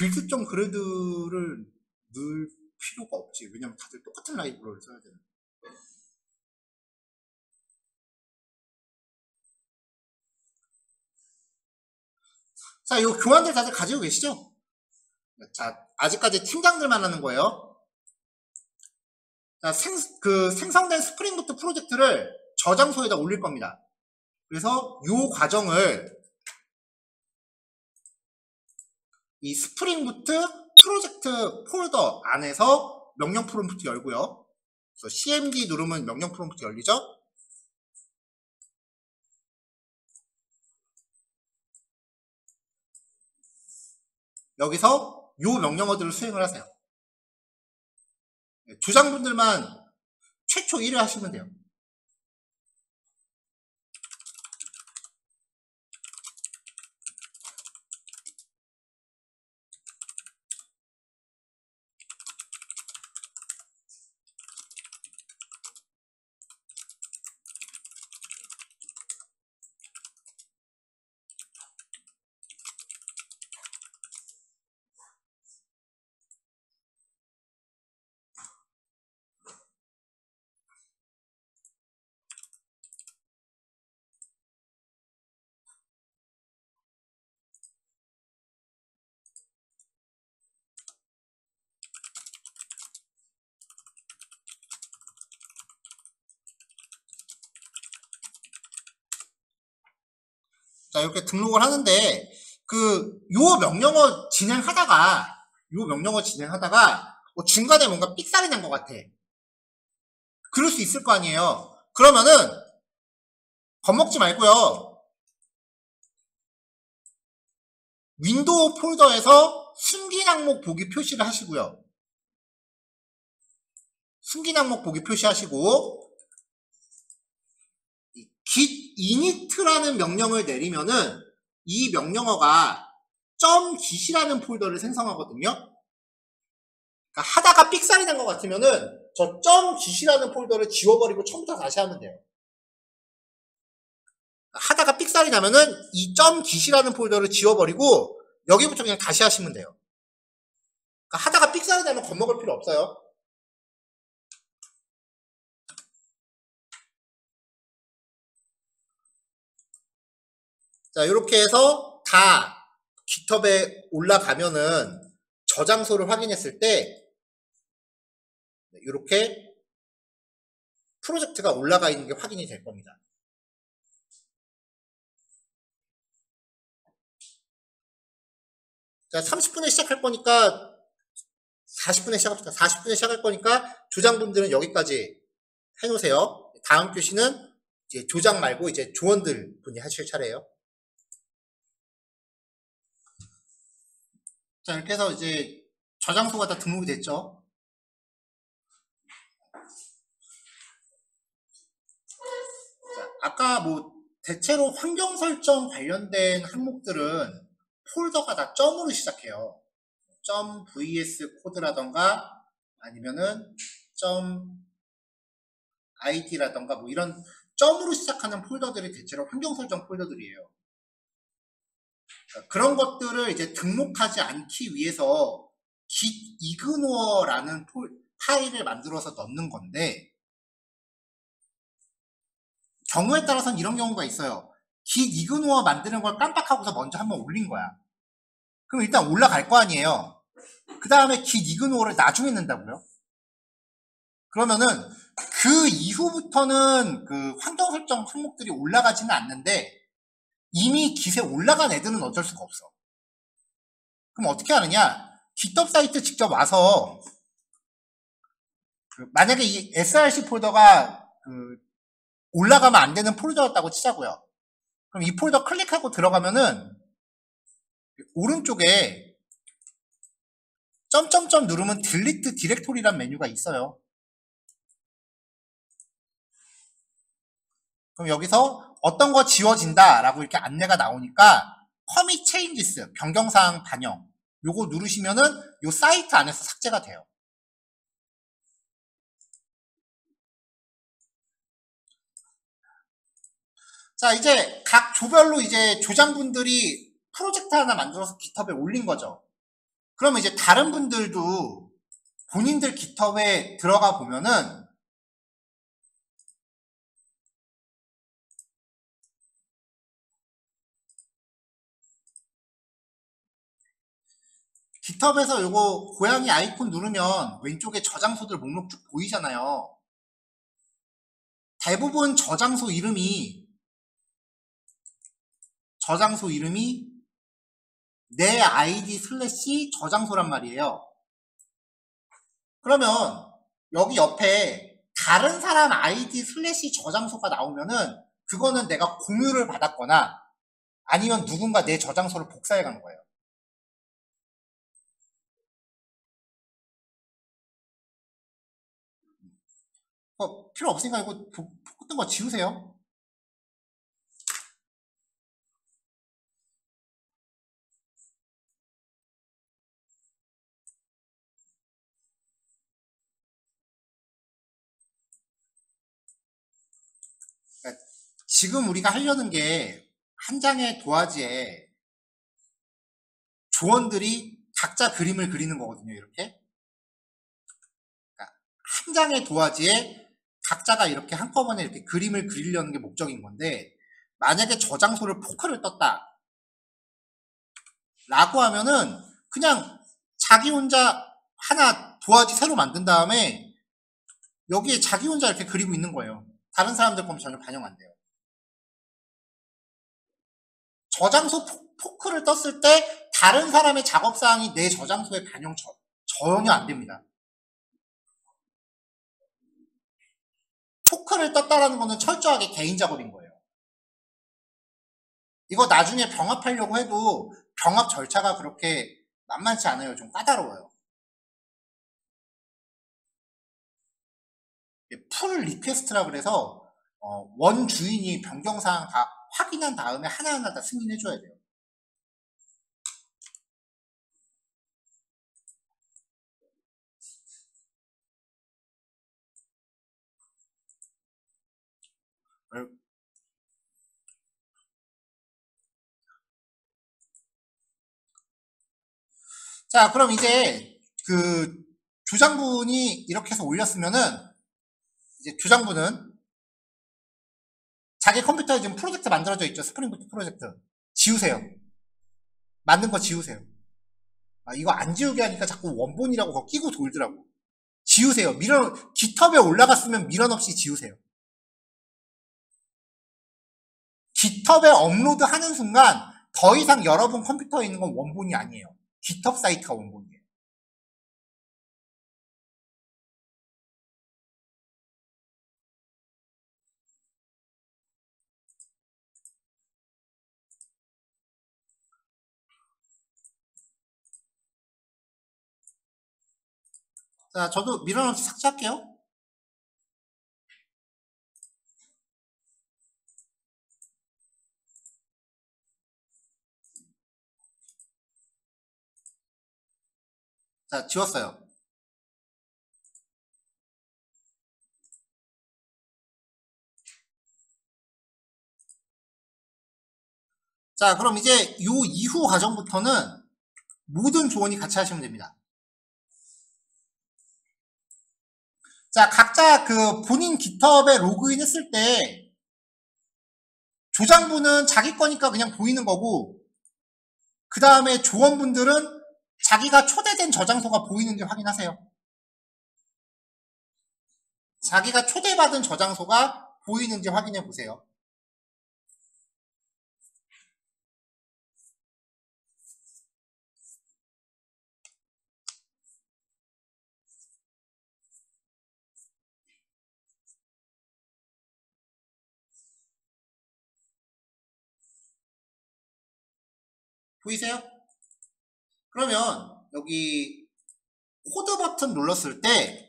빌드 점 그래드를 넣을 필요가 없지. 왜냐면 다들 똑같은 라이브러리를 써야 되는. 자, 이 교환들 다들 가지고 계시죠? 자, 아직까지 팀장들만 하는 거예요. 자, 생성된 스프링부트 프로젝트를 저장소에다 올릴 겁니다. 그래서 이 과정을 이 스프링부트 프로젝트 폴더 안에서 명령 프롬프트 열고요. 그래서 cmd 누르면 명령 프롬프트 열리죠? 여기서 이 명령어들을 수행을 하세요. 주장분들만 최초 1회 하시면 돼요. 자, 이렇게 등록을 하는데, 요 명령어 진행하다가 뭐 중간에 뭔가 삑사리 난 것 같아. 그럴 수 있을 거 아니에요. 그러면은, 겁먹지 말고요. 윈도우 폴더에서 숨긴 항목 보기 표시를 하시고요. 숨긴 항목 보기 표시하시고, git init라는 명령을 내리면은 이 명령어가 .git이라는 폴더를 생성하거든요. 그러니까 하다가 삑살이 난 것 같으면은 저 .git이라는 폴더를 지워버리고 처음부터 다시 하면 돼요. 하다가 삑살이 나면은 이 .git이라는 폴더를 지워버리고 여기부터 그냥 다시 하시면 돼요. 그러니까 하다가 삑살이 나면 겁먹을 필요 없어요. 자, 이렇게 해서 다 GitHub에 올라가면은 저장소를 확인했을 때 이렇게 프로젝트가 올라가 있는 게 확인이 될 겁니다. 자, 30분에 시작할 거니까 40분에 시작합시다. 40분에 시작할 거니까 조장분들은 여기까지 해놓으세요. 다음 교시는 이제 조장 말고 이제 조원들 분이 하실 차례예요. 자, 이렇게 해서 이제 저장소가 다 등록이 됐죠. 자, 아까 뭐 대체로 환경 설정 관련된 항목들은 폴더가 다 점으로 시작해요. .vs 코드라던가 아니면은 .id라던가 뭐 이런 점으로 시작하는 폴더들이 대체로 환경 설정 폴더들이에요. 그러니까 그런 것들을 이제 등록하지 않기 위해서 git ignore 파일을 만들어서 넣는 건데 경우에 따라서는 이런 경우가 있어요. git ignore 만드는 걸 깜빡하고서 먼저 한번 올린 거야. 그럼 일단 올라갈 거 아니에요. 그 다음에 git ignore를 나중에 넣는다고요? 그러면은 그 이후부터는 그 환경 설정 항목들이 올라가지는 않는데 이미 git에 올라간 애들은 어쩔 수가 없어. 그럼 어떻게 하느냐? GitHub 사이트 직접 와서 만약에 이 src 폴더가 올라가면 안 되는 폴더였다고 치자고요. 그럼 이 폴더 클릭하고 들어가면은 오른쪽에 점점점 누르면 delete 디렉토리란 메뉴가 있어요. 그럼 여기서 어떤 거 지워진다 라고 이렇게 안내가 나오니까 commit changes 변경사항 반영 요거 누르시면은 요 사이트 안에서 삭제가 돼요. 자, 이제 각 조별로 이제 조장분들이 프로젝트 하나 만들어서 GitHub에 올린 거죠. 그러면 이제 다른 분들도 본인들 깃허브에 들어가 보면은 깃허브에서 요거 고양이 아이콘 누르면 왼쪽에 저장소들 목록 쭉 보이잖아요. 대부분 저장소 이름이 내 아이디 슬래시 저장소란 말이에요. 그러면 여기 옆에 다른 사람 아이디 슬래시 저장소가 나오면은 그거는 내가 공유를 받았거나 아니면 누군가 내 저장소를 복사해 간 거예요. 필요 없으니까 이거 뜬 거 지우세요. 그러니까 지금 우리가 하려는 게 한 장의 도화지에 조원들이 각자 그림을 그리는 거거든요. 이렇게 그러니까 한 장의 도화지에 각자가 이렇게 한꺼번에 이렇게 그림을 그리려는 게 목적인 건데, 만약에 저장소를 포크를 떴다 라고 하면은 그냥 자기 혼자 하나 도화지 새로 만든 다음에 여기에 자기 혼자 이렇게 그리고 있는 거예요. 다른 사람들 거면 전혀 반영 안 돼요. 저장소 포크를 떴을 때 다른 사람의 작업사항이 내 저장소에 반영 전혀 안 됩니다. 포크를 떴다라는 거는 철저하게 개인 작업인 거예요. 이거 나중에 병합하려고 해도 병합 절차가 그렇게 만만치 않아요. 좀 까다로워요. 풀 리퀘스트라 그래서 원 주인이 변경사항 다 확인한 다음에 하나하나 다 승인해줘야 돼요. 자, 그럼 이제 그 조장분이 이렇게 해서 올렸으면은 이제 조장분은 자기 컴퓨터에 지금 프로젝트 만들어져 있죠. 스프링부트 프로젝트. 지우세요. 만든 거 지우세요. 이거 안 지우게 하니까 자꾸 원본이라고 그거 끼고 돌더라고. 지우세요. 깃허브에 올라갔으면 미련 없이 지우세요. 깃허브에 업로드 하는 순간 더 이상 여러분 컴퓨터에 있는 건 원본이 아니에요. 깃허브 사이트가 원본이에요. 자, 저도 미련 없이 삭제할게요. 자, 지웠어요. 자, 그럼 이제 요 이후 과정부터는 모든 조언이 같이 하시면 됩니다. 자, 각자 그 본인 깃허브에 로그인 했을 때 조장분은 자기 거니까 그냥 보이는 거고, 그 다음에 조원분들은 자기가 초대된 저장소가 보이는지 확인하세요. 자기가 초대받은 저장소가 보이는지 확인해 보세요. 보이세요? 그러면 여기 코드 버튼 눌렀을 때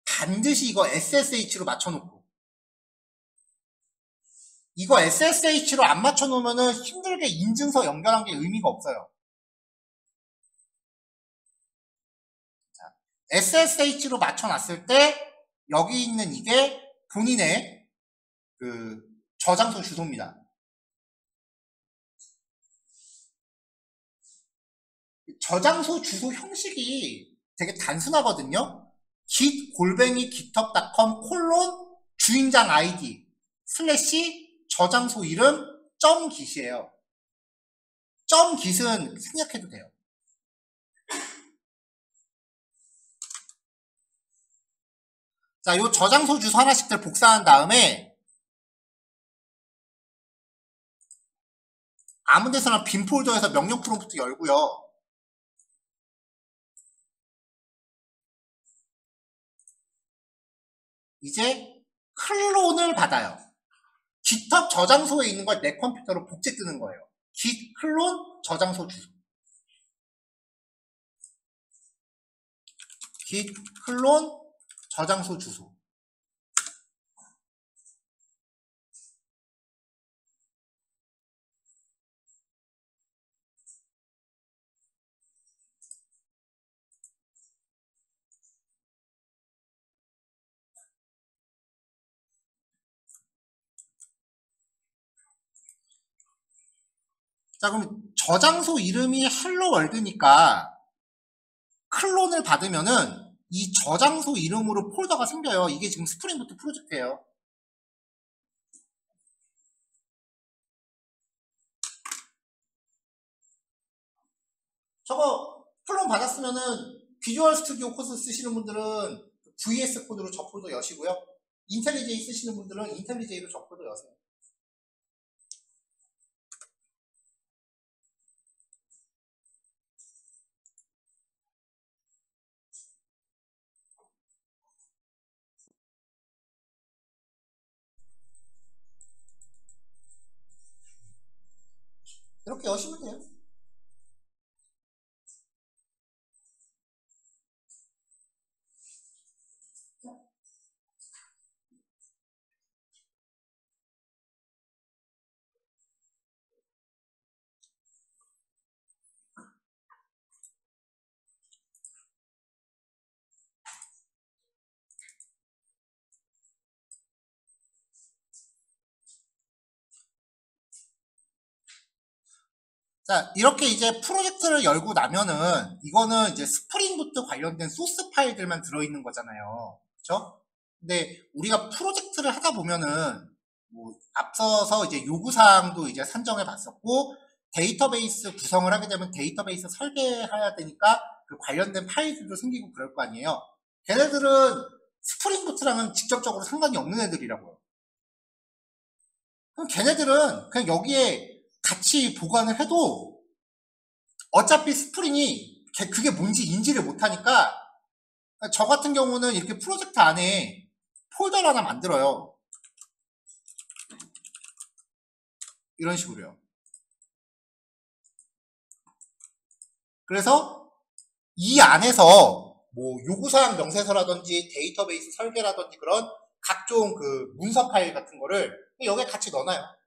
반드시 이거 SSH로 맞춰놓고, 이거 SSH로 안 맞춰놓으면 힘들게 인증서 연결한 게 의미가 없어요. 자, SSH로 맞춰놨을 때 여기 있는 이게 본인의 그 저장소 주소입니다. 저장소 주소 형식이 되게 단순하거든요. git@github.com 주인장 아이디 / 저장소 이름 .git이에요. .git은 생략해도 돼요. 자, 요 저장소 주소 하나씩들 복사한 다음에 아무 데서나 빈 폴더에서 명령 프롬프트 열고요. 이제 클론을 받아요. GitHub 저장소에 있는 걸 내 컴퓨터로 복제 뜨는 거예요. git 클론 저장소 주소. git 클론 저장소 주소. 자, 그럼 저장소 이름이 헬로월드니까 클론을 받으면은 이 저장소 이름으로 폴더가 생겨요. 이게 지금 스프링부트 프로젝트예요. 저거 클론 받았으면은 비주얼 스튜디오 코드 쓰시는 분들은 VS 코드로 저 폴더 여시고요. 인텔리제이 쓰시는 분들은 인텔리제이로 저 폴더 여세요. 이렇게 여시면 돼요. 자, 이렇게 이제 프로젝트를 열고 나면은 이거는 이제 스프링부트 관련된 소스 파일들만 들어있는 거잖아요. 그쵸? 근데 우리가 프로젝트를 하다 보면은 뭐 앞서서 이제 요구사항도 이제 산정해 봤었고 데이터베이스 구성을 하게 되면 데이터베이스 설계해야 되니까 그 관련된 파일들도 생기고 그럴 거 아니에요. 걔네들은 스프링부트랑은 직접적으로 상관이 없는 애들이라고요. 그럼 걔네들은 그냥 여기에 같이 보관을 해도 어차피 스프링이 그게 뭔지 인지를 못하니까 저 같은 경우는 이렇게 프로젝트 안에 폴더를 하나 만들어요. 이런 식으로요. 그래서 이 안에서 뭐 요구사항 명세서라든지 데이터베이스 설계라든지 그런 각종 그 문서 파일 같은 거를 여기에 같이 넣어놔요.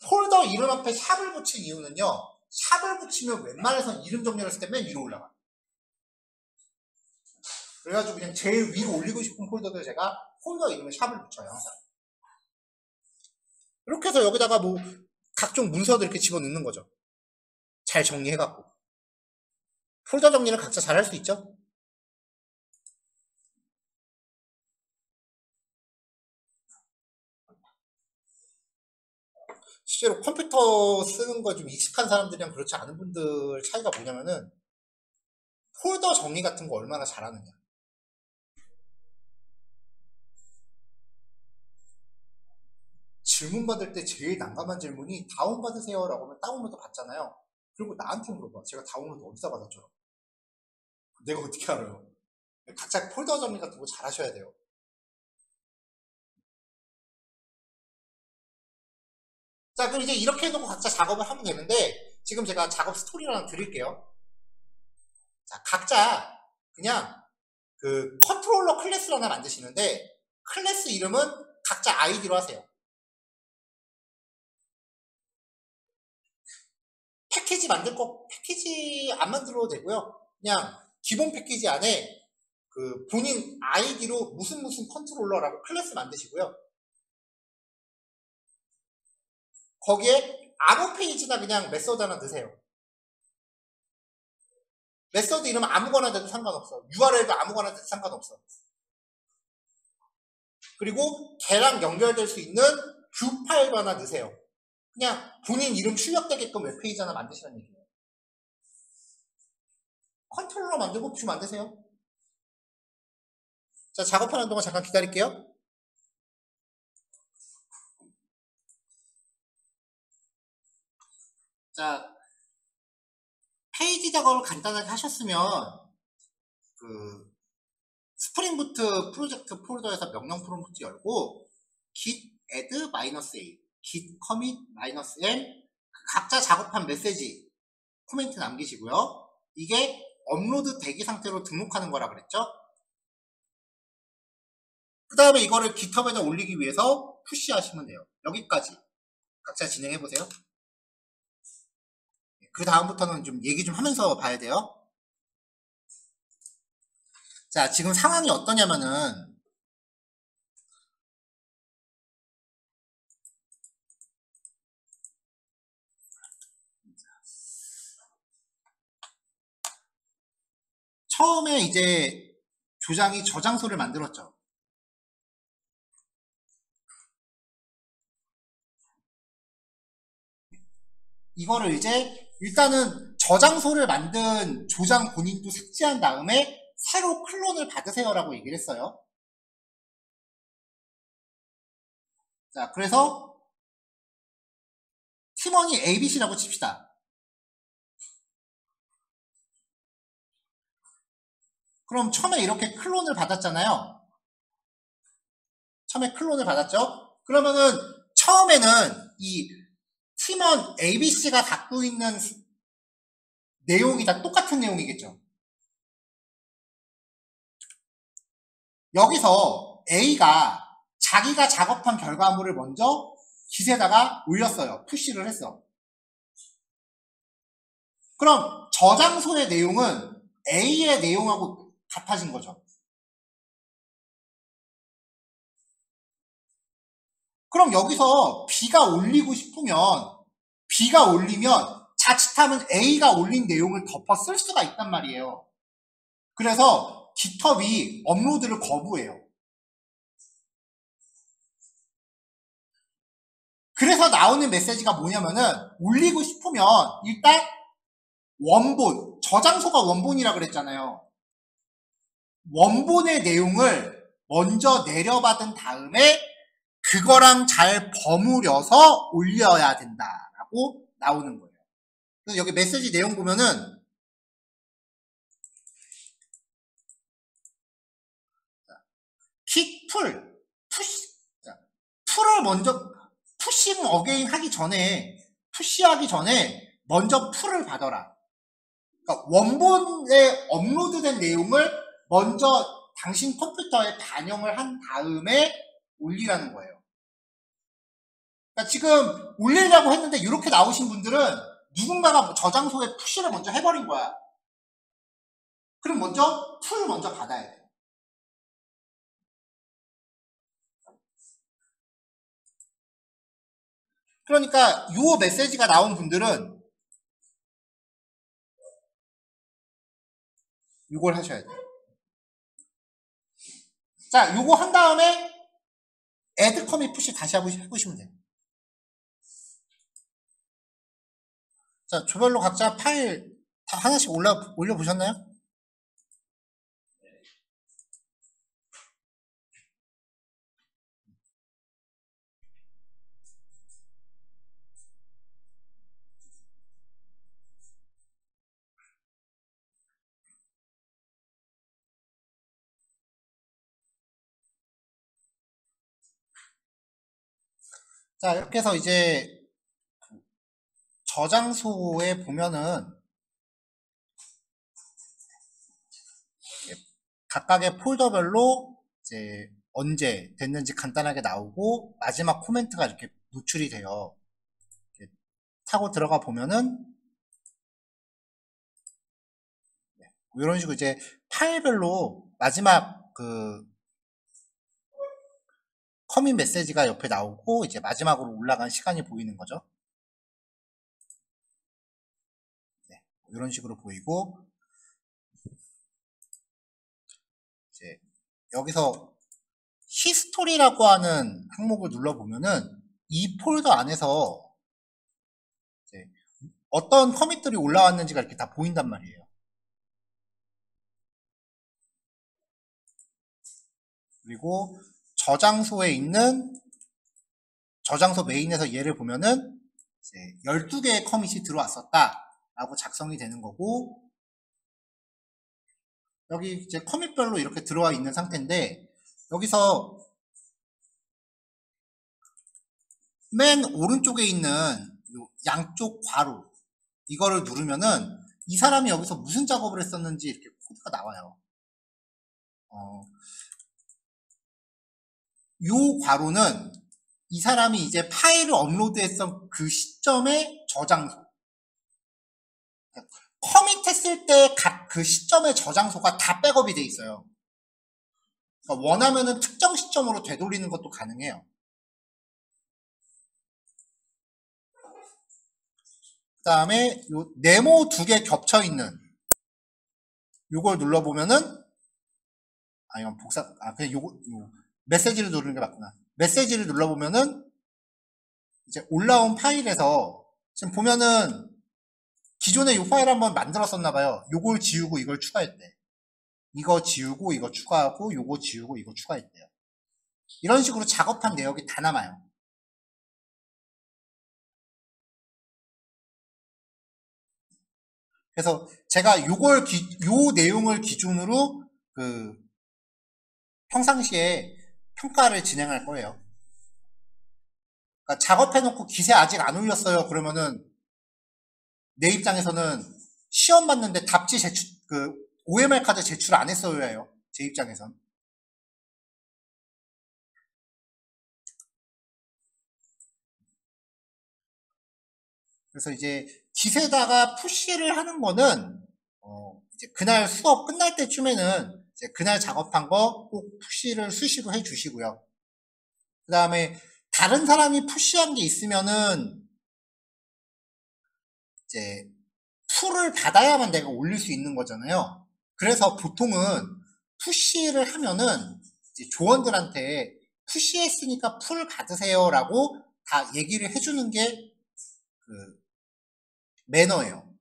폴더 이름 앞에 샵을 붙인 이유는요. 샵을 붙이면 웬만해서 이름 정렬했을 때 맨 위로 올라가요. 그래가지고 그냥 제일 위로 올리고 싶은 폴더들 제가 폴더 이름에 샵을 붙여요. 항상. 이렇게 해서 여기다가 뭐 각종 문서들 이렇게 집어넣는 거죠. 잘 정리해갖고. 폴더 정리를 각자 잘 할 수 있죠? 실제로 컴퓨터 쓰는 거 좀 익숙한 사람들이랑 그렇지 않은 분들 차이가 뭐냐면은 폴더 정리 같은 거 얼마나 잘하느냐. 질문 받을 때 제일 난감한 질문이 다운받으세요 라고 하면 다운로드 받잖아요. 그리고 나한테 물어봐. 제가 다운로드 어디다 받았죠? 내가 어떻게 알아요? 각자 폴더 정리 같은 거 잘 하셔야 돼요. 자, 그럼 이제 이렇게 해놓고 각자 작업을 하면 되는데 지금 제가 작업 스토리를 하나 드릴게요. 자, 각자 그냥 그 컨트롤러 클래스를 하나 만드시는데 클래스 이름은 각자 아이디로 하세요. 패키지 만들 거 패키지 안 만들어도 되고요. 그냥 기본 패키지 안에 그 본인 아이디로 무슨 컨트롤러라고 클래스 만드시고요. 거기에 아무 페이지나 그냥 메소드 하나 넣으세요. 메서드 이름 아무거나 돼도 상관없어. URL도 아무거나 돼도 상관없어. 그리고 걔랑 연결될 수 있는 뷰 파일 하나 넣으세요. 그냥 본인 이름 출력되게끔 웹페이지 하나 만드시라는 얘기예요. 컨트롤러 만들고 뷰 만드세요. 자, 작업하는 동안 잠깐 기다릴게요. 자, 페이지 작업을 간단하게 하셨으면 그 스프링 부트 프로젝트 폴더에서 명령 프롬프트 열고 git add -a, git commit -m 각자 작업한 메시지 코멘트 남기시고요. 이게 업로드 대기 상태로 등록하는 거라 그랬죠? 그 다음에 이거를 GitHub에다 올리기 위해서 푸시 하시면 돼요. 여기까지 각자 진행해 보세요. 그 다음부터는 좀 얘기 좀 하면서 봐야 돼요. 자, 지금 상황이 어떠냐면은 처음에 이제 조장이 저장소를 만들었죠. 이거를 이제 일단은 저장소를 만든 조장 본인도 삭제한 다음에 새로 클론을 받으세요라고 얘기를 했어요. 자, 그래서 팀원이 ABC라고 칩시다. 그럼 처음에 이렇게 클론을 받았잖아요. 처음에 클론을 받았죠. 그러면은 처음에는 이 팀원 ABC가 갖고 있는 내용이 다 똑같은 내용이겠죠. 여기서 A가 자기가 작업한 결과물을 먼저 깃에다가 올렸어요. 푸시를 했어. 그럼 저장소의 내용은 A의 내용하고 같아진 거죠. 그럼 여기서 B가 올리고 싶으면 B가 올리면 자칫하면 A가 올린 내용을 덮어 쓸 수가 있단 말이에요. 그래서 GitHub이 업로드를 거부해요. 그래서 나오는 메시지가 뭐냐면은 올리고 싶으면 일단 원본, 저장소가 원본이라 그랬잖아요. 원본의 내용을 먼저 내려받은 다음에 그거랑 잘 버무려서 올려야 된다라고 나오는 거예요. 그래서 여기 메시지 내용 보면은 git 풀, 풀을 먼저 푸싱 어게인 하기 전에 푸시하기 전에 먼저 풀을 받아라. 그러니까 원본에 업로드된 내용을 먼저 당신 컴퓨터에 반영을 한 다음에 올리라는 거예요. 그러니까 지금 올리려고 했는데 이렇게 나오신 분들은 누군가가 저장소에 푸시를 먼저 해버린 거야. 그럼 먼저 풀을 먼저 받아야 돼. 그러니까 요 메시지가 나온 분들은 이걸 하셔야 돼요. 자, 요거 한 다음에 add commit push 다시 해보시면 돼요. 자, 조별로 각자 파일 다 하나씩 올려보셨나요? 자, 이렇게 해서 이제 저장소에 보면은 각각의 폴더별로 이제 언제 됐는지 간단하게 나오고 마지막 코멘트가 이렇게 노출이 돼요. 이렇게 타고 들어가 보면은 이런 식으로 이제 파일별로 마지막 그 커밋 메시지가 옆에 나오고 이제 마지막으로 올라간 시간이 보이는 거죠. 네, 이런 식으로 보이고 이제 여기서 히스토리라고 하는 항목을 눌러보면은 이 폴더 안에서 이제 어떤 커밋들이 올라왔는지가 이렇게 다 보인단 말이에요. 그리고 저장소에 있는 저장소 메인에서 얘를 보면은 이제 12개의 커밋이 들어왔었다 라고 작성이 되는 거고, 여기 이제 커밋별로 이렇게 들어와 있는 상태인데, 여기서 맨 오른쪽에 있는 요 양쪽 괄호 이거를 누르면은 이 사람이 여기서 무슨 작업을 했었는지 이렇게 코드가 나와요. 요 괄호는 이 사람이 이제 파일을 업로드했던 그 시점의 저장소. 커밋했을 때 각 그 시점의 저장소가 다 백업이 돼 있어요. 그러니까 원하면은 특정 시점으로 되돌리는 것도 가능해요. 그 다음에 요 네모 2개 겹쳐 있는 요걸 눌러보면은, 이건 그냥 요 메시지를 누르는 게 맞구나. 메시지를 눌러보면은 이제 올라온 파일에서 지금 보면은 기존에 이 파일 한번 만들었었나 봐요. 요걸 지우고 이걸 추가했대. 이거 지우고 이거 추가하고 요거 지우고 이거 추가했대요. 이런 식으로 작업한 내역이 다 남아요. 그래서 제가 요 내용을 기준으로 그 평상시에 평가를 진행할 거예요. 그러니까 작업해놓고 기세 아직 안 올렸어요. 그러면은 내 입장에서는 시험 봤는데 답지 OMR 카드 제출 안 했어야 해요. 제 입장에선. 그래서 이제 기세다가 푸시를 하는 거는 이제 그날 수업 끝날 때쯤에는 이제 그날 작업한 거 꼭 푸시를 수시로 해주시고요. 그 다음에 다른 사람이 푸시한 게 있으면은 이제 풀을 받아야만 내가 올릴 수 있는 거잖아요. 그래서 보통은 푸시를 하면은 이제 조원들한테 푸시했으니까 풀 받으세요라고 다 얘기를 해주는 게 그 매너예요.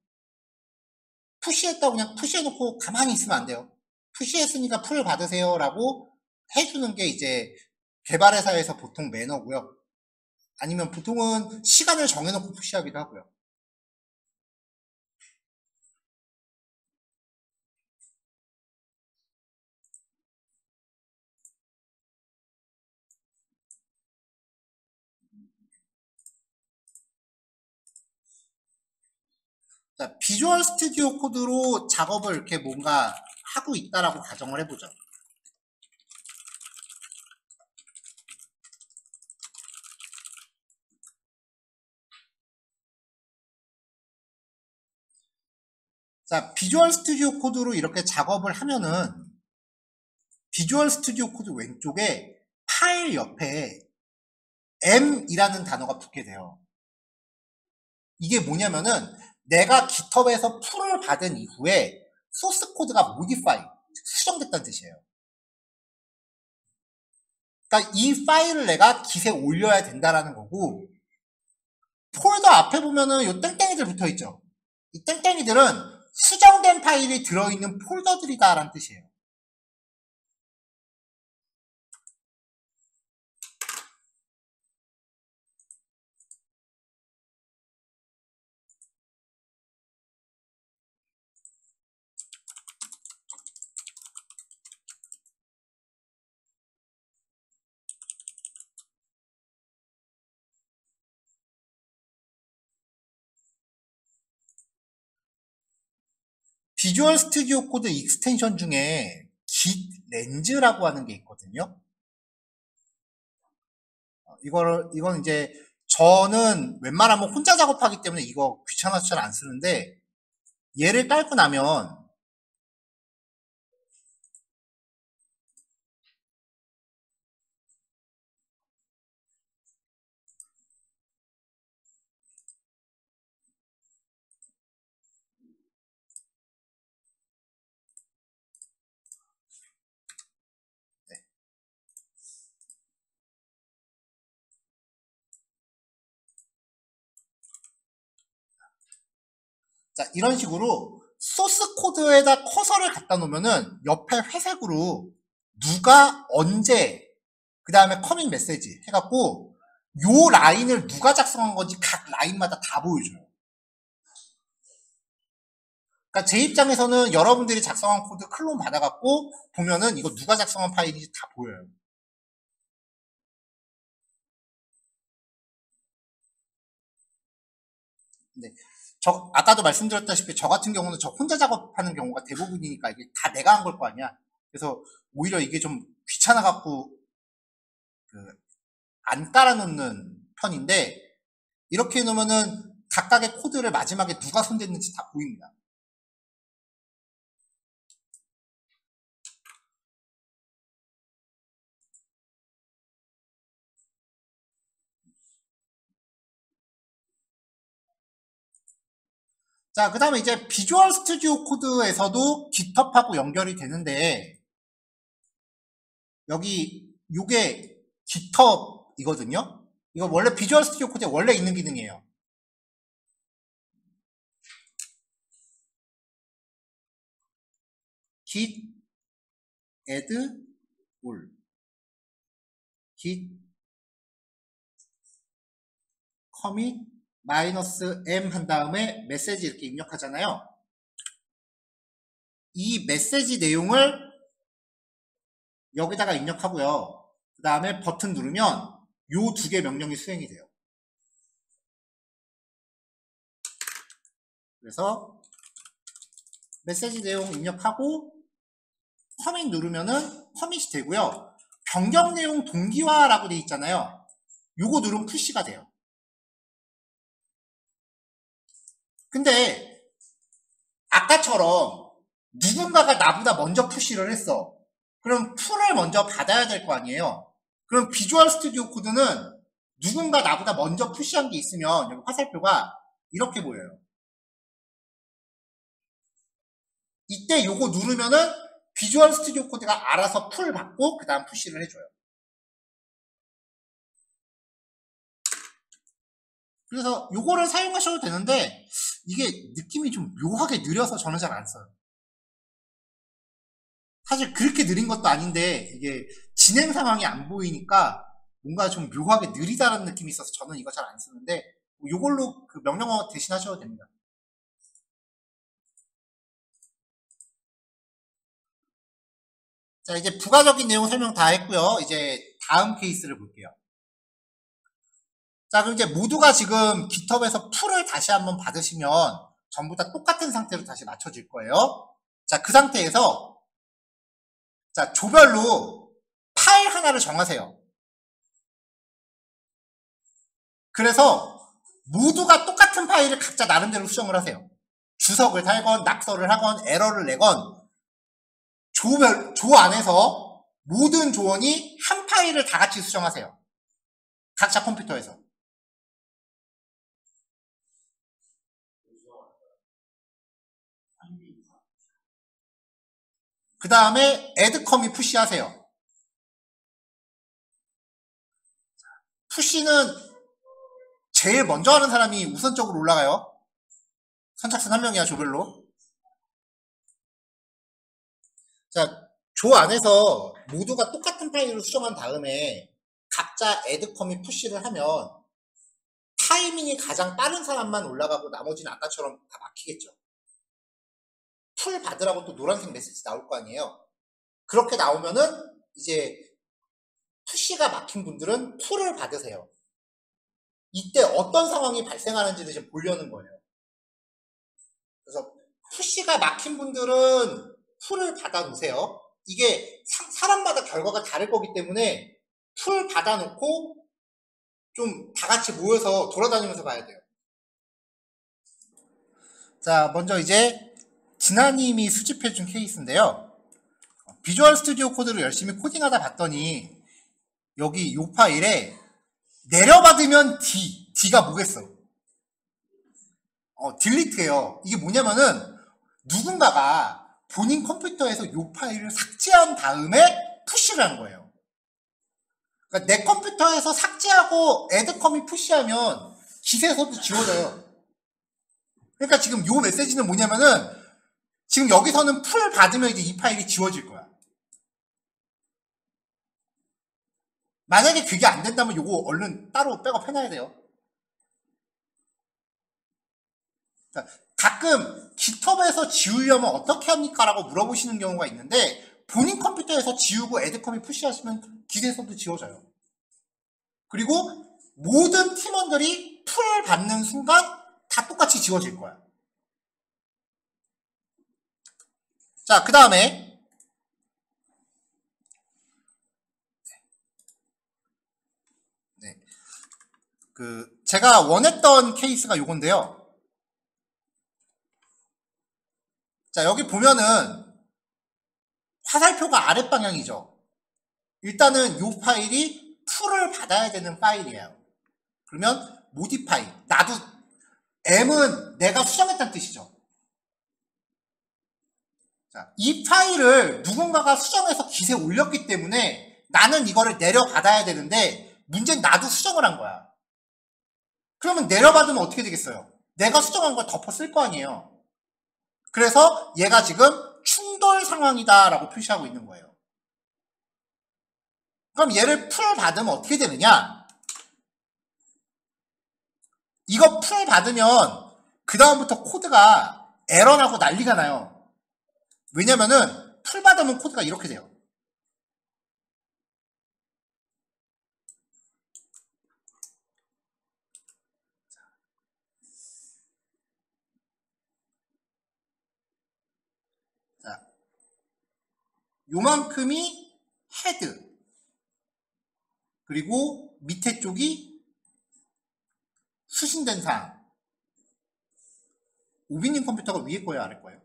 푸시했다고 그냥 푸시해놓고 가만히 있으면 안 돼요. 푸시했으니까 풀 받으세요라고 해주는 게 이제 개발회사에서 보통 매너고요. 아니면 보통은 시간을 정해놓고 푸시하기도 하고요. 자, 비주얼 스튜디오 코드로 작업을 이렇게 뭔가 하고 있다라고 가정을 해보죠. 자, 비주얼 스튜디오 코드로 이렇게 작업을 하면은 비주얼 스튜디오 코드 왼쪽에 파일 옆에 M이라는 단어가 붙게 돼요. 이게 뭐냐면은 내가 GitHub에서 풀을 받은 이후에 소스 코드가 modify, 수정됐다는 뜻이에요. 그러니까 이 파일을 내가 깃에 올려야 된다라는 거고, 폴더 앞에 보면은 요 땡땡이들 붙어 있죠. 이 땡땡이들은 수정된 파일이 들어있는 폴더들이다라는 뜻이에요. 비주얼 스튜디오 코드 익스텐션 중에 Git 렌즈라고 하는 게 있거든요. 이건 이제 저는 웬만하면 혼자 작업하기 때문에 이거 귀찮아서 잘 안 쓰는데, 얘를 깔고 나면 자, 이런 식으로 소스 코드에다 커서를 갖다 놓으면은 옆에 회색으로 누가 언제 그 다음에 커밋 메시지 해갖고 요 라인을 누가 작성한 건지 각 라인마다 다 보여줘요. 그러니까 제 입장에서는 여러분들이 작성한 코드 클론 받아갖고 보면은 이거 누가 작성한 파일인지 다 보여요. 네. 아까도 말씀드렸다시피 저 같은 경우는 저 혼자 작업하는 경우가 대부분이니까 이게 다 내가 한 걸 거 아니야. 그래서 오히려 이게 좀 귀찮아갖고 안 깔아놓는 편인데 이렇게 해놓으면은 각각의 코드를 마지막에 누가 손댔는지 다 보입니다. 자, 그 다음에 이제 비주얼 스튜디오 코드에서도 GitHub하고 연결이 되는데 여기 요게 GitHub이거든요. 이거 원래 비주얼 스튜디오 코드에 원래 있는 기능이에요. git add all git commit -m 한 다음에 메시지 이렇게 입력하잖아요. 이 메시지 내용을 여기다가 입력하고요. 그 다음에 버튼 누르면 요 두 개 명령이 수행이 돼요. 그래서 메시지 내용 입력하고 커밋 누르면은 커밋이 되고요. 변경 내용 동기화라고 돼 있잖아요. 요거 누르면 푸시가 돼요. 근데 아까처럼 누군가가 나보다 먼저 푸시를 했어. 그럼 풀을 먼저 받아야 될 거 아니에요. 그럼 비주얼 스튜디오 코드는 누군가 나보다 먼저 푸시한 게 있으면 여기 화살표가 이렇게 보여요. 이때 요거 누르면은 비주얼 스튜디오 코드가 알아서 풀 받고 그 다음 푸시를 해줘요. 그래서 요거를 사용하셔도 되는데 이게 느낌이 좀 묘하게 느려서 저는 잘 안 써요. 사실 그렇게 느린 것도 아닌데 이게 진행 상황이 안 보이니까 뭔가 좀 묘하게 느리다는 느낌이 있어서 저는 이거 잘 안 쓰는데 요걸로 그 명령어 대신하셔도 됩니다. 자, 이제 부가적인 내용 설명 다 했고요. 이제 다음 케이스를 볼게요. 자, 그럼 이제 모두가 지금 GitHub에서 풀을 다시 한번 받으시면 전부 다 똑같은 상태로 다시 맞춰질 거예요. 자, 그 상태에서 자, 조별로 파일 하나를 정하세요. 그래서 모두가 똑같은 파일을 각자 나름대로 수정을 하세요. 주석을 달건 낙서를 하건 에러를 내건 조 안에서 모든 조원이 한 파일을 다 같이 수정하세요. 각자 컴퓨터에서. 그 다음에 add commit push 하세요. 푸시는 제일 먼저 하는 사람이 우선적으로 올라가요. 선착순 한 명이야, 조별로. 자, 조 안에서 모두가 똑같은 파일을 수정한 다음에 각자 add commit push를 하면 타이밍이 가장 빠른 사람만 올라가고 나머지는 아까처럼 다 막히겠죠. 풀 받으라고 또 노란색 메시지 나올 거 아니에요. 그렇게 나오면은 이제 푸시가 막힌 분들은 풀을 받으세요. 이때 어떤 상황이 발생하는지를 지금 보려는 거예요. 그래서 푸시가 막힌 분들은 풀을 받아 놓으세요. 이게 사람마다 결과가 다를 거기 때문에 풀 받아 놓고 좀 다 같이 모여서 돌아다니면서 봐야 돼요. 자, 먼저 이제 진아님이 수집해준 케이스인데요. 비주얼 스튜디오 코드를 열심히 코딩하다 봤더니 여기 이 파일에 내려받으면 D가 뭐겠어? 딜리트예요. 이게 뭐냐면은 누군가가 본인 컴퓨터에서 이 파일을 삭제한 다음에 푸시를 한 거예요. 그러니까 내 컴퓨터에서 삭제하고 add commit 푸시하면 깃에서도 지워져요. 그러니까 지금 요 메시지는 뭐냐면은 지금 여기서는 풀 받으면 이제 이 파일이 지워질 거야. 만약에 그게 안 된다면 요거 얼른 따로 백업 해놔야 돼요. 자, 가끔 깃허브에서 지우려면 어떻게 합니까? 라고 물어보시는 경우가 있는데 본인 컴퓨터에서 지우고 애드컴이 푸시하시면 깃에서도 지워져요. 그리고 모든 팀원들이 풀 받는 순간 다 똑같이 지워질 거야. 자, 그 다음에 제가 원했던 케이스가 요건데요. 자, 여기 보면은 화살표가 아랫방향이죠. 일단은 요 파일이 풀을 받아야 되는 파일이에요. 그러면 모디파이, 나도 M은 내가 수정했다는 뜻이죠. 자, 이 파일을 누군가가 수정해서 깃에 올렸기 때문에 나는 이거를 내려받아야 되는데 문제는 나도 수정을 한 거야. 그러면 내려받으면 어떻게 되겠어요? 내가 수정한 걸 덮어 쓸 거 아니에요. 그래서 얘가 지금 충돌 상황이다 라고 표시하고 있는 거예요. 그럼 얘를 풀 받으면 어떻게 되느냐? 이거 풀 받으면 그 다음부터 코드가 에러 나고 난리가 나요. 왜냐면은 풀 받으면 코드가 이렇게 돼요. 자, 요만큼이 헤드, 그리고 밑에 쪽이 수신된 사항. 오비님 컴퓨터가 위에 거예요, 아래 거예요?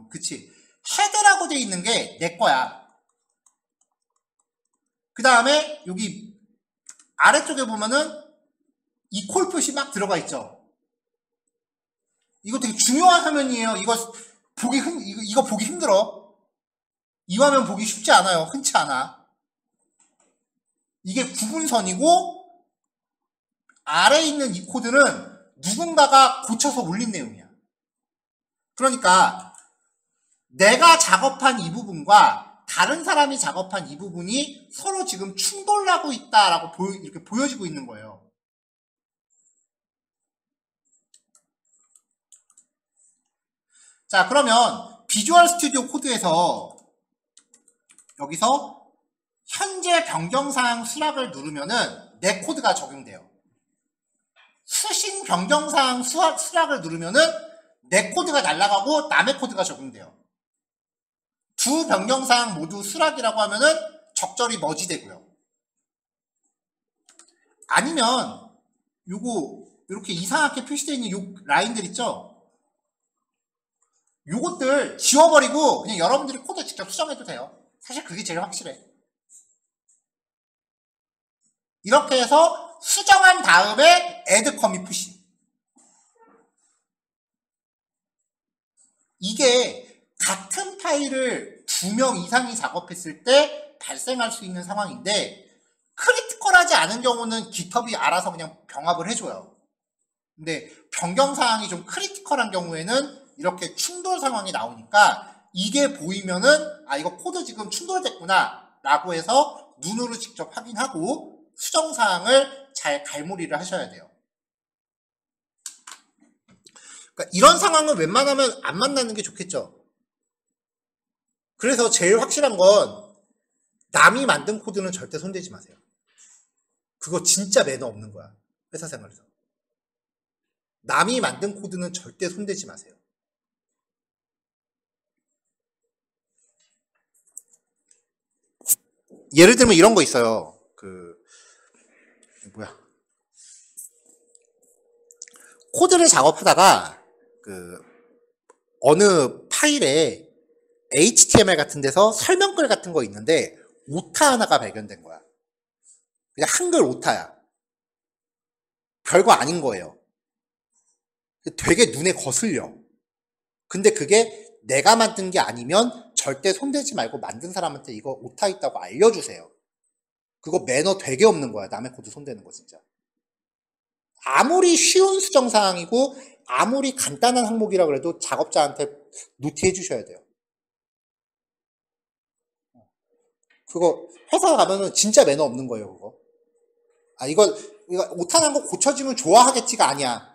그치. 헤드라고 돼 있는 게 내 거야. 그 다음에 여기 아래쪽에 보면은 이 콜 표시 막 들어가 있죠. 이거 되게 중요한 화면이에요. 이거 보기 힘들어. 이 화면 보기 쉽지 않아요. 흔치 않아. 이게 구분선이고 아래에 있는 이 코드는 누군가가 고쳐서 올린 내용이야. 그러니까 내가 작업한 이 부분과 다른 사람이 작업한 이 부분이 서로 지금 충돌하고 있다라고 이렇게 보여지고 있는 거예요. 자, 그러면 비주얼 스튜디오 코드에서 여기서 현재 변경사항 수락을 누르면은 내 코드가 적용돼요. 수신 변경사항 수락을 누르면은 내 코드가 날아가고 남의 코드가 적용돼요. 두 변경사항 모두 수락이라고 하면은 적절히 머지되고요. 아니면 요거 이렇게 이상하게 표시되어 있는 요 라인들 있죠? 요것들 지워버리고 그냥 여러분들이 코드 직접 수정해도 돼요. 사실 그게 제일 확실해. 이렇게 해서 수정한 다음에 add commit push. 이게 같은 파일을 2명 이상이 작업했을 때 발생할 수 있는 상황인데 크리티컬하지 않은 경우는 깃허브이 알아서 그냥 병합을 해줘요. 근데 변경사항이 좀 크리티컬한 경우에는 이렇게 충돌 상황이 나오니까 이게 보이면은 아 이거 코드 지금 충돌됐구나 라고 해서 눈으로 직접 확인하고 수정사항을 잘 갈무리를 하셔야 돼요. 그러니까 이런 상황은 웬만하면 안 만나는 게 좋겠죠. 그래서 제일 확실한 건 남이 만든 코드는 절대 손대지 마세요. 그거 진짜 매너 없는 거야. 회사 생활에서. 남이 만든 코드는 절대 손대지 마세요. 예를 들면 이런 거 있어요. 코드를 작업하다가 어느 파일에 HTML 같은 데서 설명글 같은 거 있는데 오타 하나가 발견된 거야. 그냥 한글 오타야. 별거 아닌 거예요. 되게 눈에 거슬려. 근데 그게 내가 만든 게 아니면 절대 손대지 말고 만든 사람한테 이거 오타 있다고 알려주세요. 그거 매너 되게 없는 거야. 남의 코드 손대는 거 진짜. 아무리 쉬운 수정사항이고 아무리 간단한 항목이라 그래도 작업자한테 노티해 주셔야 돼요. 그거 회사 가면은 진짜 매너 없는 거예요, 그거. 아, 이거 오타난 거 고쳐지면 좋아하겠지가 아니야.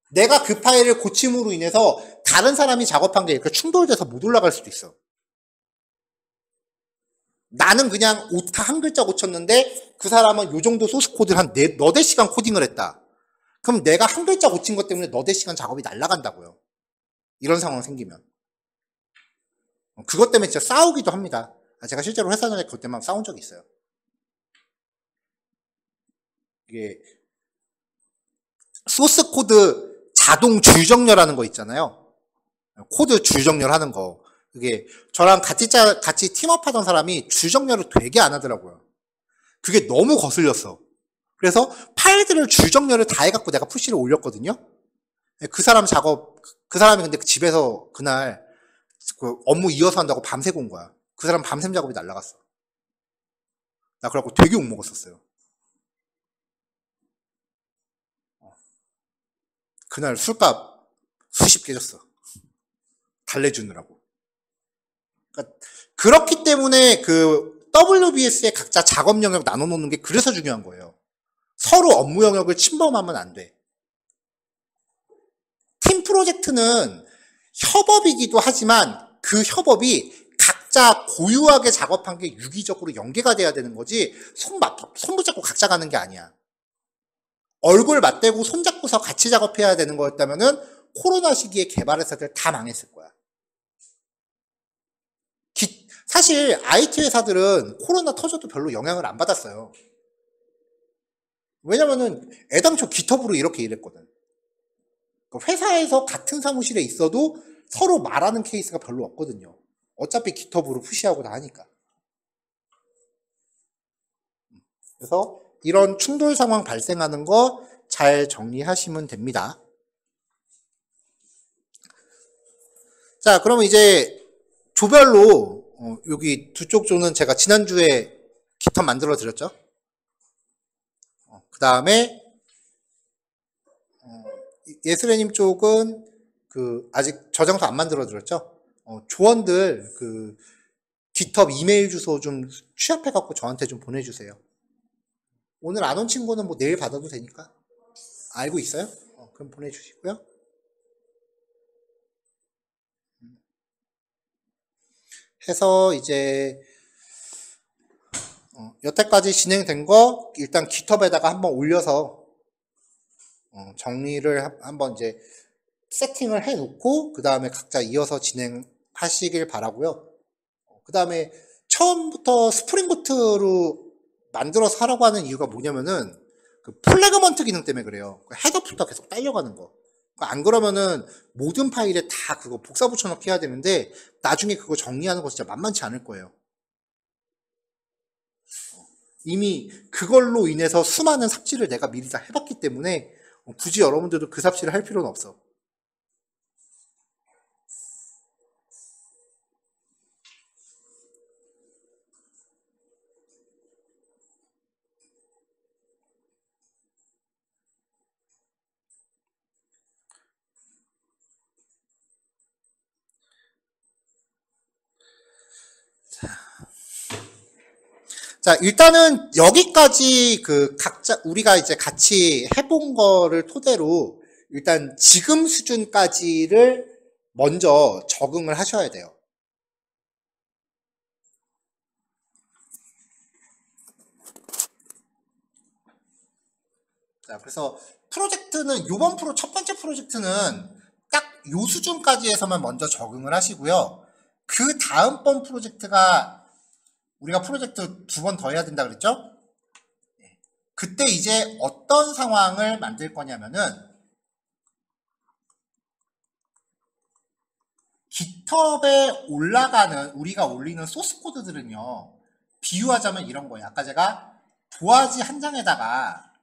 내가 그 파일을 고침으로 인해서 다른 사람이 작업한 게 이렇게 충돌돼서 못 올라갈 수도 있어. 나는 그냥 오타 한 글자 고쳤는데 그 사람은 요 정도 소스 코드를 한 너댓 시간 코딩을 했다. 그럼 내가 한 글자 고친 것 때문에 너댓 시간 작업이 날아간다고요. 이런 상황 생기면. 그것 때문에 진짜 싸우기도 합니다. 제가 실제로 회사 전에 그것 때문에 싸운 적이 있어요. 이게 소스 코드 자동 줄정렬하는 거 있잖아요. 코드 줄정렬하는 거. 그게 저랑 같이 팀업 하던 사람이 줄정렬을 되게 안 하더라고요. 그게 너무 거슬렸어. 그래서 파일들을 줄정렬을 다 해갖고 내가 푸시를 올렸거든요. 그 사람이 근데 집에서 그날 그 업무 이어서 한다고 밤새고 온 거야. 그 사람 밤샘 작업이 날라갔어. 나 그래갖고 되게 욕먹었었어요. 그날 술값 수십 깨졌어. 달래주느라고. 그러니까 그렇기 때문에 그 WBS에 각자 작업 영역 나눠 놓는 게 그래서 중요한 거예요. 서로 업무 영역을 침범하면 안 돼. 팀 프로젝트는 협업이기도 하지만 그 협업이 각자 고유하게 작업한 게 유기적으로 연계가 돼야 되는 거지 손 붙잡고 각자 가는 게 아니야. 얼굴 맞대고 손잡고서 같이 작업해야 되는 거였다면은 코로나 시기에 개발 회사들 다 망했을 거야. 사실 IT 회사들은 코로나 터져도 별로 영향을 안 받았어요. 왜냐면은 애당초 깃허브로 이렇게 일했거든. 회사에서 같은 사무실에 있어도 서로 말하는 케이스가 별로 없거든요. 어차피 깃허브로 푸시하고 다 하니까. 그래서 이런 충돌 상황 발생하는 거 잘 정리하시면 됩니다. 자, 그러면 이제 조별로 여기 두 쪽 조는 제가 지난주에 깃허브 만들어 드렸죠. 그 다음에 예스레님 쪽은 그 아직 저장소 안 만들어 드렸죠. 조원들 그 깃허브 이메일 주소 좀 취합해 갖고 저한테 좀 보내주세요. 오늘 안 온 친구는 뭐 내일 받아도 되니까. 알고 있어요? 그럼 보내주시고요. 해서 이제 여태까지 진행된 거 일단 깃허브에다가 한번 올려서 정리를 한번 이제 세팅을 해 놓고 그 다음에 각자 이어서 진행하시길 바라고요. 그 다음에 처음부터 스프링부트로 만들어서 하라고 하는 이유가 뭐냐면은 그 플래그먼트 기능 때문에 그래요. 헤더부터 계속 딸려가는 거. 안 그러면은 모든 파일에 다 그거 복사 붙여넣기 해야 되는데 나중에 그거 정리하는 거 진짜 만만치 않을 거예요. 이미 그걸로 인해서 수많은 삽질을 내가 미리 다 해봤기 때문에 굳이 여러분들도 그 삽질을 할 필요는 없어. 자, 일단은 여기까지 그 각자 우리가 이제 같이 해본 거를 토대로 일단 지금 수준까지를 먼저 적응을 하셔야 돼요. 자, 그래서 프로젝트는 요번 첫 번째 프로젝트는 딱 요 수준까지 해서만 먼저 적응을 하시고요. 그 다음번 프로젝트가 우리가 프로젝트 2번 더 해야 된다 그랬죠? 그때 이제 어떤 상황을 만들 거냐면은 깃허브에 올라가는 우리가 올리는 소스 코드들은요. 비유하자면 이런 거예요. 아까 제가 도화지 한 장에다가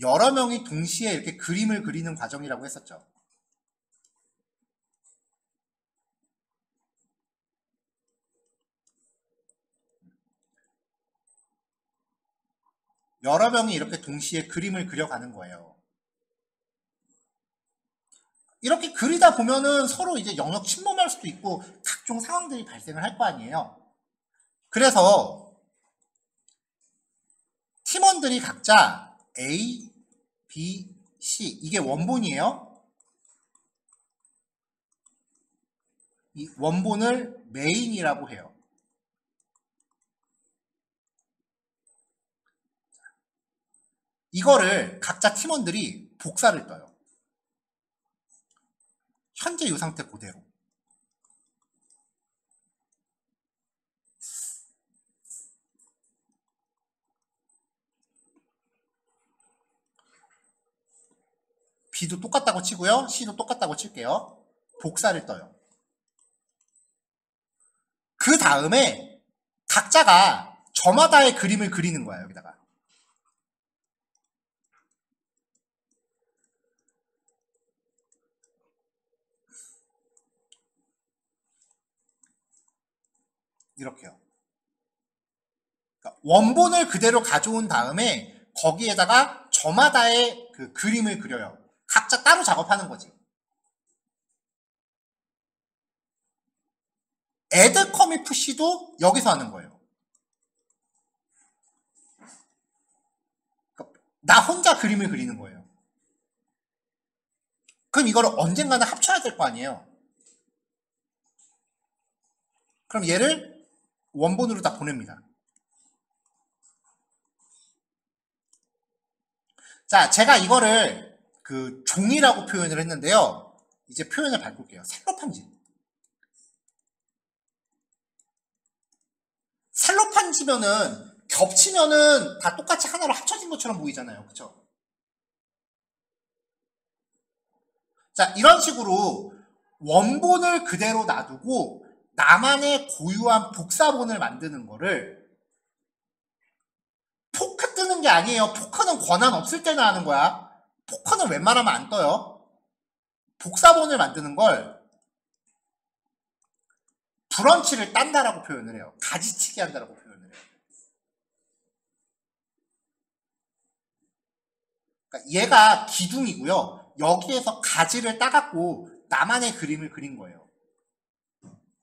여러 명이 동시에 이렇게 그림을 그리는 과정이라고 했었죠. 여러 명이 이렇게 동시에 그림을 그려가는 거예요. 이렇게 그리다 보면은 서로 이제 영역 침범할 수도 있고 각종 상황들이 발생을 할 거 아니에요. 그래서 팀원들이 각자 A, B, C 이게 원본이에요. 이 원본을 메인이라고 해요. 이거를 각자 팀원들이 복사를 떠요. 현재 이 상태 그대로. B도 똑같다고 치고요. C도 똑같다고 칠게요. 복사를 떠요. 그 다음에 각자가 저마다의 그림을 그리는 거야, 여기다가. 이렇게요. 그러니까 원본을 그대로 가져온 다음에 거기에다가 저마다의 그 그림을 그려요. 각자 따로 작업하는 거지. add, push도 여기서 하는 거예요. 그러니까 나 혼자 그림을 그리는 거예요. 그럼 이걸 언젠가는 합쳐야 될 거 아니에요. 그럼 얘를 원본으로 다 보냅니다. 자, 제가 이거를 그 종이라고 표현을 했는데요. 이제 표현을 바꿀게요. 셀로판지. 셀로판지면은 겹치면은 다 똑같이 하나로 합쳐진 것처럼 보이잖아요. 그쵸? 자, 이런 식으로 원본을 그대로 놔두고 나만의 고유한 복사본을 만드는 거를 포크 뜨는 게 아니에요. 포크는 권한 없을 때나 하는 거야. 포크는 웬만하면 안 떠요. 복사본을 만드는 걸 브런치를 딴다라고 표현을 해요. 가지치기 한다라고 표현을 해요. 그러니까 얘가 기둥이고요. 여기에서 가지를 따갖고 나만의 그림을 그린 거예요.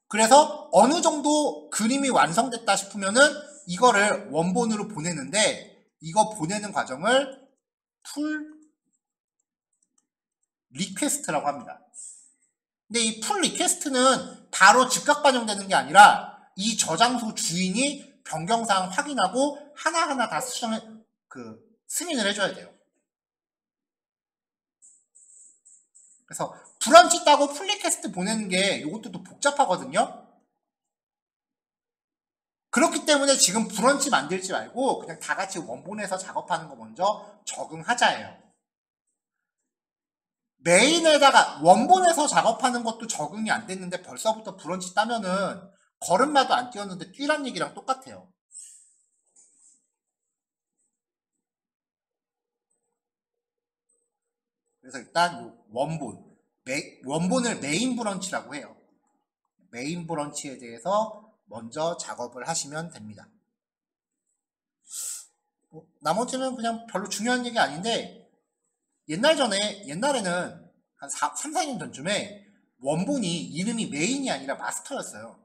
그래서 어느 정도 그림이 완성됐다 싶으면은 이거를 원본으로 보내는데 이거 보내는 과정을 풀 리퀘스트라고 합니다. 근데 이 풀 리퀘스트는 바로 즉각 반영되는 게 아니라 이 저장소 주인이 변경사항 확인하고 하나하나 다 승인을 해줘야 돼요. 그래서 브런치 따고 풀 리퀘스트 보내는 게 이것도 또 복잡하거든요. 그렇기 때문에 지금 브런치 만들지 말고 그냥 다 같이 원본에서 작업하는 거 먼저 적응하자예요. 메인에다가 원본에서 작업하는 것도 적응이 안 됐는데 벌써부터 브런치 따면은 걸음마도 안 뛰었는데 뛰란 얘기랑 똑같아요. 그래서 일단 원본을 메인 브런치라고 해요. 메인 브런치에 대해서 먼저 작업을 하시면 됩니다. 나머지는 그냥 별로 중요한 얘기 아닌데 옛날에는 한 3, 4년 전쯤에 원본이 이름이 메인이 아니라 마스터였어요.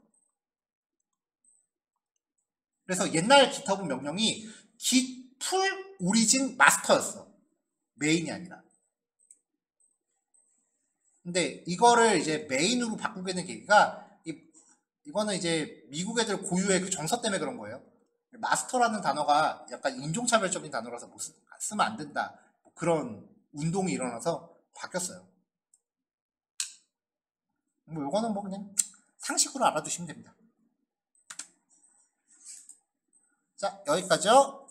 그래서 옛날 깃허브 명령이 git 풀 오리진 마스터였어. 메인이 아니라. 근데 이거를 이제 메인으로 바꾸게 된 계기가 이거는 이제 미국 애들 고유의 그 정서 때문에 그런 거예요. 마스터라는 단어가 약간 인종차별적인 단어라서 쓰면 안 된다. 그런 운동이 일어나서 바뀌었어요. 뭐 요거는 뭐 그냥 상식으로 알아두시면 됩니다. 자, 여기까지요.